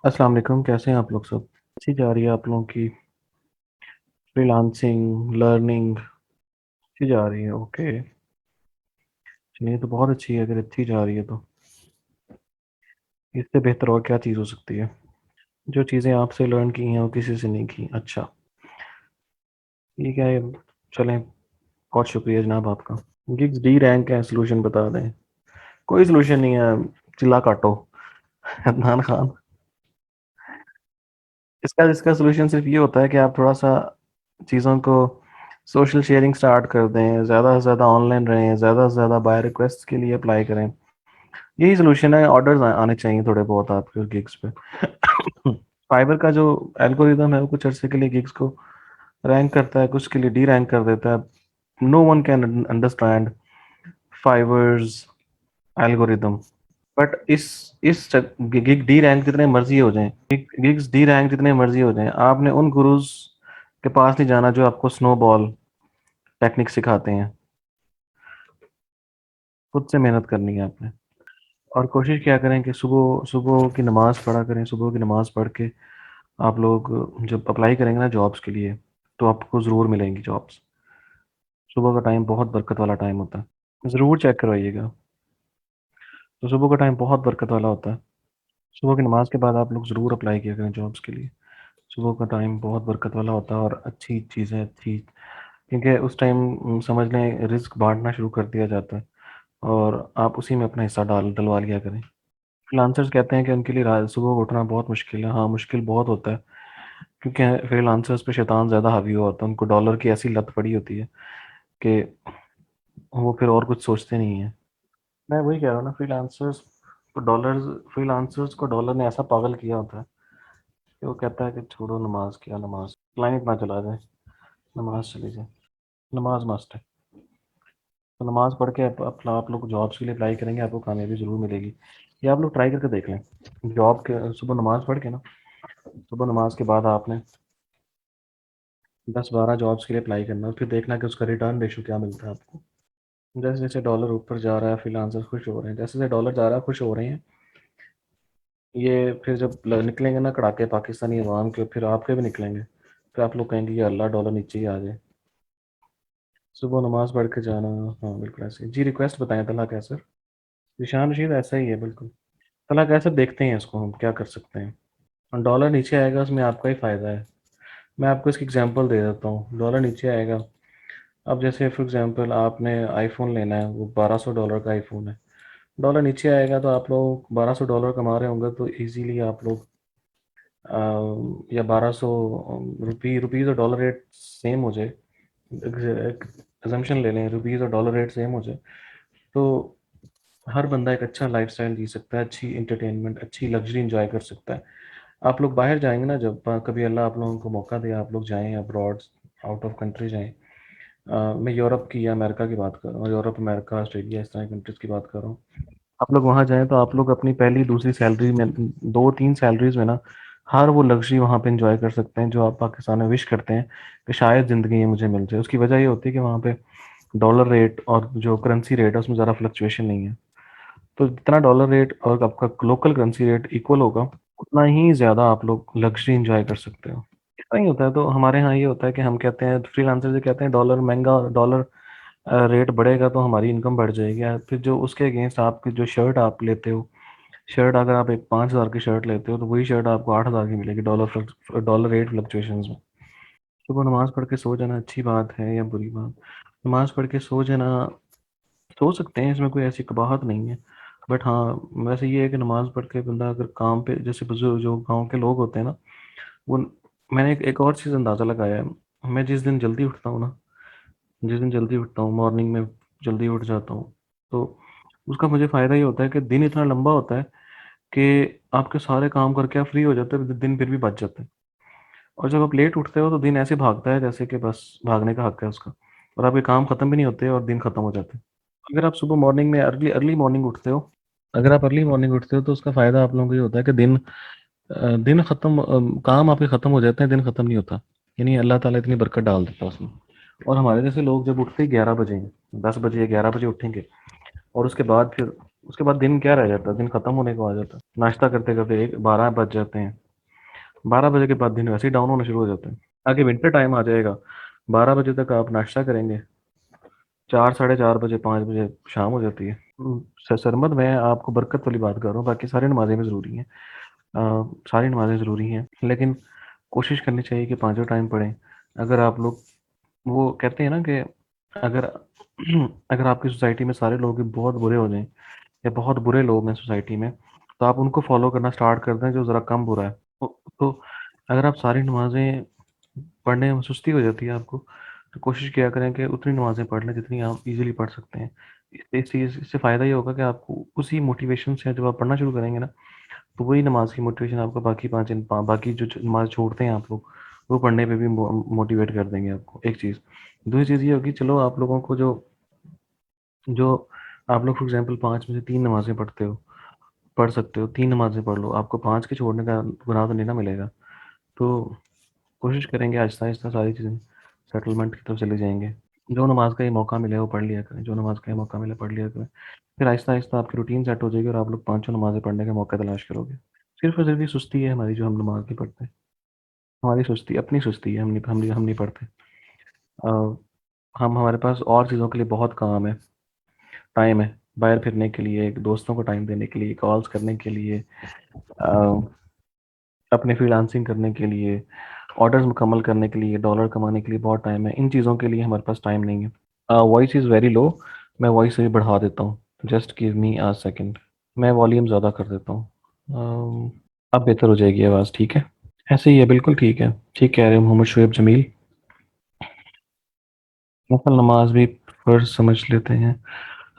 अस्सलाम वालेकुम, कैसे हैं आप लोग सब? अच्छी जा रही है आप लोगों की फ्रीलांसिंग लर्निंग? अच्छी जा रही है, ओके। चलिए, तो बहुत अच्छी है। अगर अच्छी जा रही है तो इससे बेहतर और क्या चीज़ हो सकती है? जो चीज़ें आपसे लर्न की हैं वो किसी से नहीं की। अच्छा, ठीक है। चलें, बहुत शुक्रिया जनाब आपका। गिग्स डी रैंक है, सोल्यूशन बता दें। कोई सोल्यूशन नहीं है, चिल्ला काटो। अदनान खान, इसका इसका सोल्यूशन सिर्फ ये होता है कि आप थोड़ा सा चीज़ों को सोशल शेयरिंग स्टार्ट कर दें, ज़्यादा से ज़्यादा ऑनलाइन रहें, ज़्यादा से ज़्यादा बाय रिक्वेस्ट के लिए अप्लाई करें। यही सोल्यूशन है। ऑर्डर्स आने चाहिए थोड़े बहुत आपके गिग्स पे। फाइबर का जो एल्गोरिदम है वो कुछ अरसे के लिए गिग्स को रैंक करता है, कुछ के लिए डी रैंक कर देता है। No one can understand Fiverr's algorithm. But इस गिग डी रैंक जितने मर्जी हो जाएं, गिग्स डी रैंक जितने मर्जी हो जाएं, आपने उन गुरुज के पास नहीं जाना जो आपको स्नोबॉल टेक्निक सिखाते हैं। खुद से मेहनत करनी है आपने। और कोशिश क्या करें कि सुबह सुबह की नमाज पढ़ा करें। सुबह की नमाज पढ़ के आप लोग जब अप्लाई करेंगे ना जॉब्स के लिए, तो आपको ज़रूर मिलेंगी जॉब्स। सुबह का टाइम बहुत बरकत वाला टाइम होता है, ज़रूर चेक करवाइएगा। तो सुबह का टाइम बहुत बरकत वाला होता है। सुबह की नमाज के बाद आप लोग ज़रूर अप्लाई किया करें जॉब्स के लिए। सुबह का टाइम बहुत बरकत वाला होता है और अच्छी चीज़ है, अच्छी। क्योंकि उस टाइम समझ लें रिस्क बांटना शुरू कर दिया जाता है और आप उसी में अपना हिस्सा डलवा लिया करें। फ्रीलांसर्स कहते हैं कि उनके लिए सुबह उठना बहुत मुश्किल है। हाँ, मुश्किल बहुत होता है, क्योंकि फ्रीलांसर्स पे शैतान ज़्यादा हावी हुआ होता है। उनको डॉलर की ऐसी लत पड़ी होती है कि वो फिर और कुछ सोचते नहीं है। मैं वही कह रहा हूँ ना, फ्रीलांसर्स को डॉलर ने ऐसा पागल किया होता है कि वो कहता है कि छोड़ो नमाज, क्या नमाज, क्लाइंट ना चला जाए, नमाज चली जाए। नमाज मस्ट है। तो नमाज पढ़ के आप लोग जॉब्स के लिए अप्लाई करेंगे, आपको कामयाबी ज़रूर मिलेगी। ये आप लोग ट्राई करके देख लें। जॉब के सुबह नमाज पढ़ के ना, सुबह नमाज के बाद आपने 10-12 जॉब्स के लिए अप्लाई करना है, फिर देखना कि उसका रिटर्न रेशो क्या मिलता है आपको। जैसे जैसे डॉलर ऊपर जा रहा है फ्रीलांसर खुश हो रहे हैं, जैसे जैसे डॉलर जा रहा है खुश हो रहे हैं। ये फिर जब निकलेंगे ना कड़ाके पाकिस्तानी अवाम के, फिर आपके भी निकलेंगे। फिर आप लोग कहेंगे ये अल्लाह डॉलर नीचे ही आ जाए। सुबह नमाज पढ़ के जाना। हाँ बिल्कुल ऐसे ही। जी, रिक्वेस्ट बताएं तला कैसर। निशान रशीद ऐसा ही है बिल्कुल। तला कैसर देखते हैं इसको हम क्या कर सकते हैं। और डॉलर नीचे आएगा उसमें आपका ही फ़ायदा है। मैं आपको इसकी एग्जांपल दे देता हूँ। डॉलर नीचे आएगा, अब जैसे फॉर एग्जांपल आपने आईफोन लेना है, वो $1200 का आईफोन है। डॉलर नीचे आएगा तो आप लोग $1200 कमा रहे होंगे तो इजीली आप लोग या 1200 रुपीज़ और डॉलर रेट सेम हो जाए। एक assumption ले लें, रुपीज़ और डॉलर रेट सेम हो जाए तो हर बंदा एक अच्छा लाइफस्टाइल जी सकता है, अच्छी इंटरटेनमेंट, अच्छी लग्जरी इंजॉय कर सकता है। आप लोग बाहर जाएंगे ना, जब कभी अल्लाह आप लोगों को मौका दे, आप लोग जाएं अब्रॉड, आउट ऑफ कंट्री जाएं। मैं यूरोप की या अमेरिका की बात कर रहा हूँ, यूरोप, अमेरिका, ऑस्ट्रेलिया, इस तरह कंट्रीज़ की बात कर रहा हूँ। आप लोग वहाँ जाएँ तो आप लोग अपनी पहली दूसरी सैलरी में, 2-3 सैलरीज़ में ना, हर वो लग्ज़री वहाँ पे एन्जॉय कर सकते हैं जो आप पाकिस्तान में विश करते हैं कि शायद ज़िंदगी में मुझे मिल जाए। उसकी वजह ये होती है कि वहाँ पे डॉलर रेट और जो करेंसी रेट है उसमें ज़्यादा फ्लक्चुएशन नहीं है। तो जितना डॉलर रेट और आपका लोकल करेंसी रेट इक्वल होगा, उतना ही ज़्यादा आप लोग लग्ज़री एन्जॉय कर सकते हो। ऐसा ही होता है। तो हमारे यहाँ ये होता है कि हम कहते हैं, फ्रीलांसर से कहते हैं डॉलर महँगा, डॉलर रेट बढ़ेगा तो हमारी इनकम बढ़ जाएगी। फिर जो उसके अगेंस्ट आपकी जो शर्ट आप लेते हो, शर्ट अगर आप एक 5,000 की शर्ट लेते हो तो वही शर्ट आपको 8,000 की मिलेगी डॉलर रेट फ्लक्चुएशंस में। सुबह नमाज पढ़ के सो जाना अच्छी बात है या बुरी बात? नमाज पढ़ के सो जाना, सो सकते हैं, इसमें कोई ऐसी कबाहत नहीं है। बट हाँ, वैसे ये है कि नमाज पढ़ के बंदा अगर काम पे, जैसे बुजुर्ग जो गांव के लोग होते हैं ना, वो, मैंने एक और चीज़ अंदाज़ा लगाया है। मैं जिस दिन जल्दी उठता हूँ ना, जिस दिन जल्दी उठता हूँ, मॉर्निंग में जल्दी उठ जाता हूँ, तो उसका मुझे फ़ायदा ये होता है कि दिन इतना लंबा होता है कि आपके सारे काम करके आप फ्री हो जाते हो, दिन फिर भी बच जाता है। और जब आप लेट उठते हो तो दिन ऐसे भागता है जैसे कि बस भागने का हक है उसका, और आपके काम खत्म भी नहीं होते और दिन खत्म हो जाता है। अगर आप सुबह मॉर्निंग में अर्ली अर्ली मॉर्निंग उठते हो, अगर आप अर्ली मॉर्निंग उठते हो तो उसका फ़ायदा आप लोगों को ये होता है कि दिन खत्म, काम आपके खत्म हो जाते हैं, दिन खत्म नहीं होता। यानी अल्लाह ताला इतनी बरकत डाल देता है उसमें। और हमारे जैसे लोग जब उठते ही 11 बजे हैं, 10 बजे या 11 बजे उठेंगे और उसके बाद फिर उसके बाद दिन क्या रह जाता है, दिन खत्म होने को आ जाता है, नाश्ता करते करते 12 बज जाते हैं। 12 बजे के बाद दिन वैसे ही डाउन होना शुरू हो जाता है। आगे विंटर टाइम आ जाएगा, 12 बजे तक आप नाश्ता करेंगे, 4 साढ़े 4 बजे 5 बजे शाम हो जाती है। सरमद मैं आपको बरकत वाली बात कर रहा हूँ, बाकी सारी नमाजें भी ज़रूरी हैं। सारी नमाजें ज़रूरी हैं, लेकिन कोशिश करनी चाहिए कि पांचों टाइम पढ़ें। अगर आप लोग, वो कहते हैं ना कि अगर अगर आपकी सोसाइटी में सारे लोग भी बहुत बुरे हो जाएं या बहुत बुरे लोग हैं सोसाइटी में, तो आप उनको फॉलो करना स्टार्ट कर दें जो ज़रा कम बुरा है। तो अगर आप सारी नमाजें पढ़ने में सुस्ती हो जाती है आपको, तो कोशिश किया करें कि उतनी नमाजें पढ़ लें जितनी आप इजीली पढ़ सकते हैं। इससे फ़ायदा ये होगा कि आपको उसी मोटिवेशन से जब आप पढ़ना शुरू करेंगे ना, तो वही नमाज की मोटिवेशन आपको बाकी बाकी जो नमाज छोड़ते हैं आप लोग, वो पढ़ने पे भी मोटिवेट कर देंगे आपको, एक चीज़। दूसरी चीज़ ये होगी, चलो आप लोगों को जो जो आप लोग फॉर एग्जांपल 5 में से 3 नमाज़ें पढ़ सकते हो, 3 नमाज़ें पढ़ लो, आपको 5 के छोड़ने का गुनाह तो नहीं ना मिलेगा। तो कोशिश करेंगे आहिस्ता-आहिस्ता सारी चीज़ें सेटलमेंट की तरफ चले जाएँगे। जो नमाज़ का ये मौका मिले वो पढ़ लिया करें, जो नमाज़ का ये मौका मिले पढ़ लिया करें। फिर आहिस्ता-आहिस्ता आपकी रूटीन सेट हो जाएगी और आप लोग पाँचों नमाज़ें पढ़ने के मौके तलाश करोगे। सिर्फ़ और सिर्फ़ ये सुस्ती है हमारी जो हम नमाज़ नहीं पढ़ते। हमारी सुस्ती, अपनी सुस्ती है, हम नहीं पढ़ते। अ, हम हमारे पास और चीज़ों के लिए बहुत काम है, टाइम है, बाहर फिरने के लिए, दोस्तों को टाइम देने के लिए, कॉल्स करने के लिए, अ, अपने फ्रीलांसिंग करने के लिए, ऑर्डर्स मुकम्मल करने के लिए, डॉलर कमाने के लिए बहुत टाइम है। इन चीज़ों के लिए हमारे पास टाइम नहीं है। वॉइस इज़ वेरी लो, मैं वॉइस अभी बढ़ा देता हूँ। Just give me a second. मैं वॉल्यूम ज़्यादा कर देता हूँ। अब बेहतर हो जाएगी आवाज़, ठीक है? ऐसे ही है, बिल्कुल ठीक है। ठीक कह रहे हो मोहम्मद शुएब जमील। नफल नमाज भी फ़र्ज समझ लेते हैं।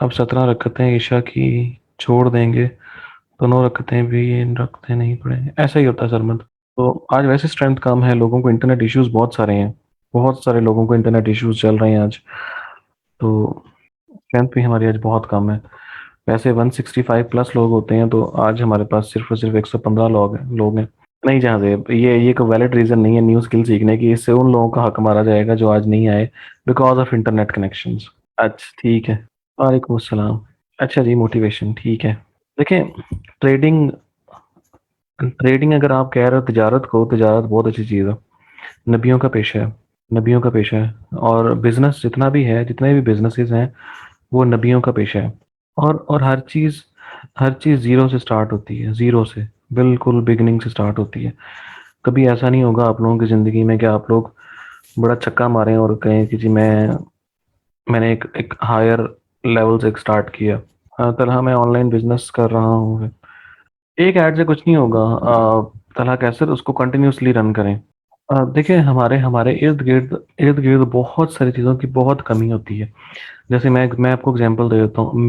अब 17 रकअतें ईशा की छोड़ देंगे, तो 9 रकअतें भी इन रखते नहीं पड़ेंगे। ऐसा ही होता है सरमद। तो आज वैसे स्ट्रेंथ कम है, लोगों को इंटरनेट इश्यूज बहुत सारे हैं। बहुत सारे लोगों को इंटरनेट इश्यूज चल रहे हैं आज। तो स्ट्रेंथ भी हमारी आज बहुत कम है। वैसे 165 प्लस लोग होते हैं, तो आज हमारे पास सिर्फ और सिर्फ 115 लोग हैं। नहीं जहाँ से ये कोई वैलिड रीज़न नहीं है न्यू स्किल सीखने की। इससे उन लोगों का हक मारा जाएगा जो आज नहीं आए बिकॉज ऑफ इंटरनेट कनेक्शंस। अच्छा ठीक है। वालेकुम अस्सलाम। अच्छा जी, मोटिवेशन ठीक है। देखें, ट्रेडिंग ट्रेडिंग अगर आप कह रहे हो तिजारत को, तिजारत बहुत अच्छी चीज़ है। नबियों का पेशा है। नबियों का पेशा है। और बिजनेस जितना भी है, जितने भी बिजनेसेस हैं, वो नबियों का पेशा है। और हर चीज़ ज़ीरो से स्टार्ट होती है, ज़ीरो से, बिल्कुल बिगिनिंग से स्टार्ट होती है। कभी ऐसा नहीं होगा आप लोगों की ज़िंदगी में कि आप लोग बड़ा छक्का मारें और कहें कि जी मैंने एक हायर लेवल से स्टार्ट किया। तलहा मैं ऑनलाइन बिजनेस कर रहा हूँ। एक ऐड से कुछ नहीं होगा। तलहा कैसे उसको कंटिन्यूसली रन करें। देखिए, हमारे हमारे इर्द गिर्द बहुत सारी चीज़ों की बहुत कमी होती है। जैसे मैं आपको एग्जांपल दे देता हूँ।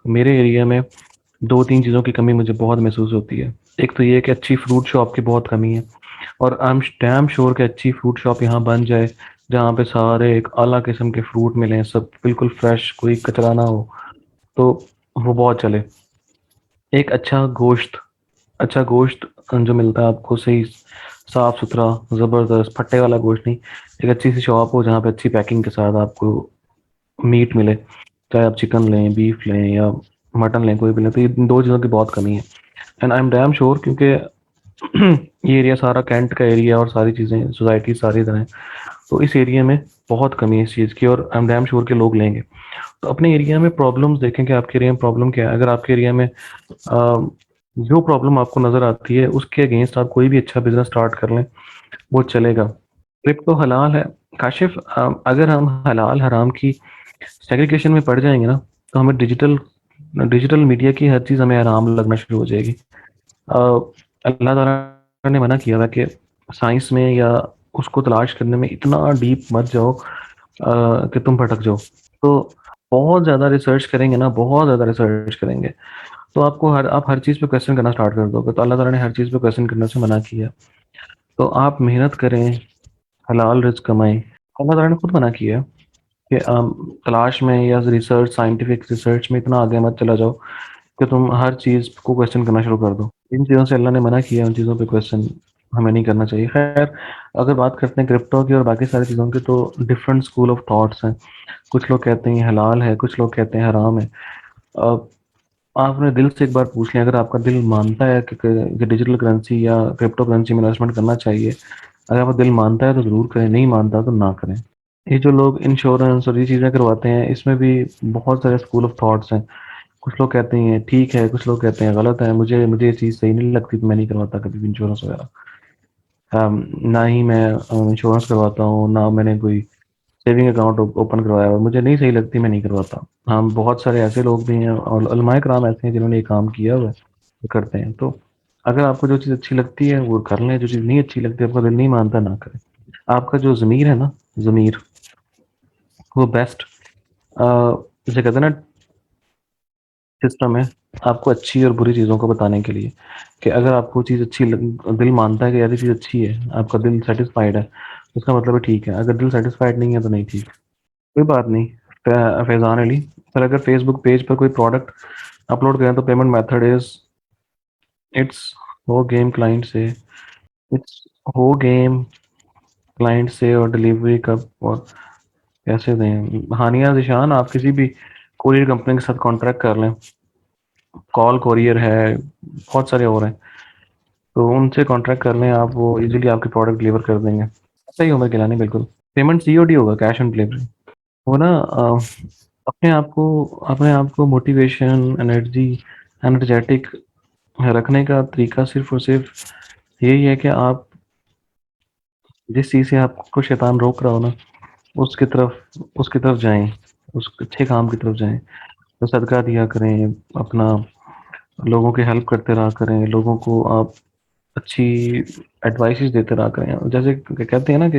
मेरे एरिया में दो तीन चीज़ों की कमी मुझे बहुत महसूस होती है। एक तो ये कि अच्छी फ्रूट शॉप की बहुत कमी है, और आई एम डैम श्योर कि अच्छी फ्रूट शॉप यहाँ बन जाए, जहाँ पे सारे एक आला किस्म के फ्रूट मिलें, सब बिल्कुल फ्रेश, कोई कचरा ना हो, तो वो बहुत चले। एक अच्छा गोश्त जो मिलता है आपको, सही साफ सुथरा, ज़बरदस्त फट्टे वाला गोश्त नहीं। एक अच्छी सी शॉप हो जहाँ पे अच्छी पैकिंग के साथ आपको मीट मिले, चाहे आप चिकन लें, बीफ लें या मटन लें, कोई भी लें, तो ये दो चीज़ों की बहुत कमी है। And I am damn sure, क्योंकि ये एरिया सारा कैंट का एरिया और सारी चीज़ें सोसाइटी सारी तरह, तो इस एरिया में बहुत कमी है इस चीज़ की, और आई एम डैम श्योर के लोग लेंगे। तो अपने एरिया में प्रॉब्लम्स देखें कि आपके एरिया में प्रॉब्लम क्या है। अगर आपके एरिया में जो प्रॉब्लम आपको नज़र आती है उसके अगेंस्ट आप कोई भी अच्छा बिजनेस स्टार्ट कर लें, वो चलेगा। क्रिप्टो हलाल है काशिफ। अगर हम हलाल हराम की सेग्रीगेशन में पड़ जाएंगे ना, तो हमें डिजिटल डिजिटल मीडिया की हर चीज़ हमें आराम लगना शुरू हो जाएगी। अल्लाह ताला ने मना किया हुआ है कि साइंस में या उसको तलाश करने में इतना डीप मत जाओ कि तुम भटक जाओ। तो बहुत ज़्यादा रिसर्च करेंगे ना, बहुत ज़्यादा रिसर्च करेंगे, तो आप हर चीज़ पे क्वेश्चन करना स्टार्ट कर दोगे। तो अल्लाह ताला ने हर चीज़ पे क्वेश्चन करने से मना किया। तो आप मेहनत करें, हलाल रिस्क कमाएं। अल्लाह ताला ने खुद मना किया है कि तलाश में या रिसर्च, साइंटिफिक रिसर्च में इतना आगे मत चला जाओ कि तुम हर चीज़ को क्वेश्चन करना शुरू कर दो। इन चीज़ों से अल्लाह ने मना किया, उन चीज़ों पे क्वेश्चन हमें नहीं करना चाहिए। खैर, अगर बात करते हैं क्रिप्टो की और बाकी सारी चीज़ों की, तो डिफरेंट स्कूल ऑफ थॉट्स हैं। कुछ लोग कहते हैं ये हलाल है, कुछ लोग कहते हैं हराम है। आपने दिल से एक बार पूछ लिया, अगर आपका दिल मानता है कि डिजिटल करेंसी या क्रिप्टो करेंसी में इन्वेस्टमेंट करना चाहिए, अगर आपका दिल मानता है तो ज़रूर करें, नहीं मानता तो ना करें। ये जो लोग इंश्योरेंस और ये चीज़ें करवाते हैं, इसमें भी बहुत सारे स्कूल ऑफ थॉट्स हैं। कुछ लोग कहते हैं ठीक है, कुछ लोग कहते हैं गलत है। मुझे मुझे ये चीज़ सही नहीं लगती, तो मैं नहीं करवाता कभी भी इंश्योरेंस वगैरह। ना ही मैं इंश्योरेंस करवाता हूँ, ना मैंने कोई सेविंग अकाउंट ओपन करवाया हुआ। मुझे नहीं सही लगती, मैं नहीं करवाता। हाँ, बहुत सारे ऐसे लोग भी हैं और उलमाए कराम ऐसे हैं जिन्होंने ये काम किया हुआ है, वो करते हैं। तो अगर आपको जो चीज़ अच्छी लगती है वो कर लें, जो चीज़ नहीं अच्छी लगती, आपका दिल नहीं मानता, ना करें। आपका जो ज़मीर है ना, ज़मीर, वो बेस्ट जैसे कहते हैं ना, सिस्टम है आपको अच्छी और बुरी चीज़ों को बताने के लिए। कि अगर आपको चीज़ दिल मानता है कि यार ये चीज़ अच्छी है, आपका दिल सेटिस्फाइड है, तो उसका मतलब है ठीक है। अगर दिल सेटिस्फाइड नहीं है तो नहीं ठीक। कोई बात नहीं। फैज़ान अली सर, अगर फेसबुक पेज पर कोई प्रोडक्ट अपलोड करें तो पेमेंट मेथड इज, इट्स हो गेम क्लाइंट से, इट्स हो गेम क्लाइंट से, और डिलीवरी कब और कैसे दें। हानिया जिशान, आप किसी भी कोरियर कंपनी के साथ कॉन्ट्रैक्ट कर लें। कॉल कोरियर है, बहुत सारे और हैं, तो उनसे कॉन्ट्रैक्ट कर लें आप, वो इजीली आपकी प्रोडक्ट डिलीवर कर देंगे। सही उम्र गिलानी बिल्कुल। पेमेंट सीओडी होगा, कैश ऑन डिलीवरी। वो ना अपने आप को मोटिवेशन, एनर्जी, एनर्जेटिक रखने का तरीका सिर्फ और सिर्फ यही है कि आप जिस चीज़ से आपको शैतान रोक रहा हो ना, उसकी तरफ जाएं, उस अच्छे काम की तरफ जाएं। तो सदका दिया करें अपना, लोगों की हेल्प करते रहा करें, लोगों को आप अच्छी एडवाइसेस देते रहा करें। जैसे कहते हैं ना कि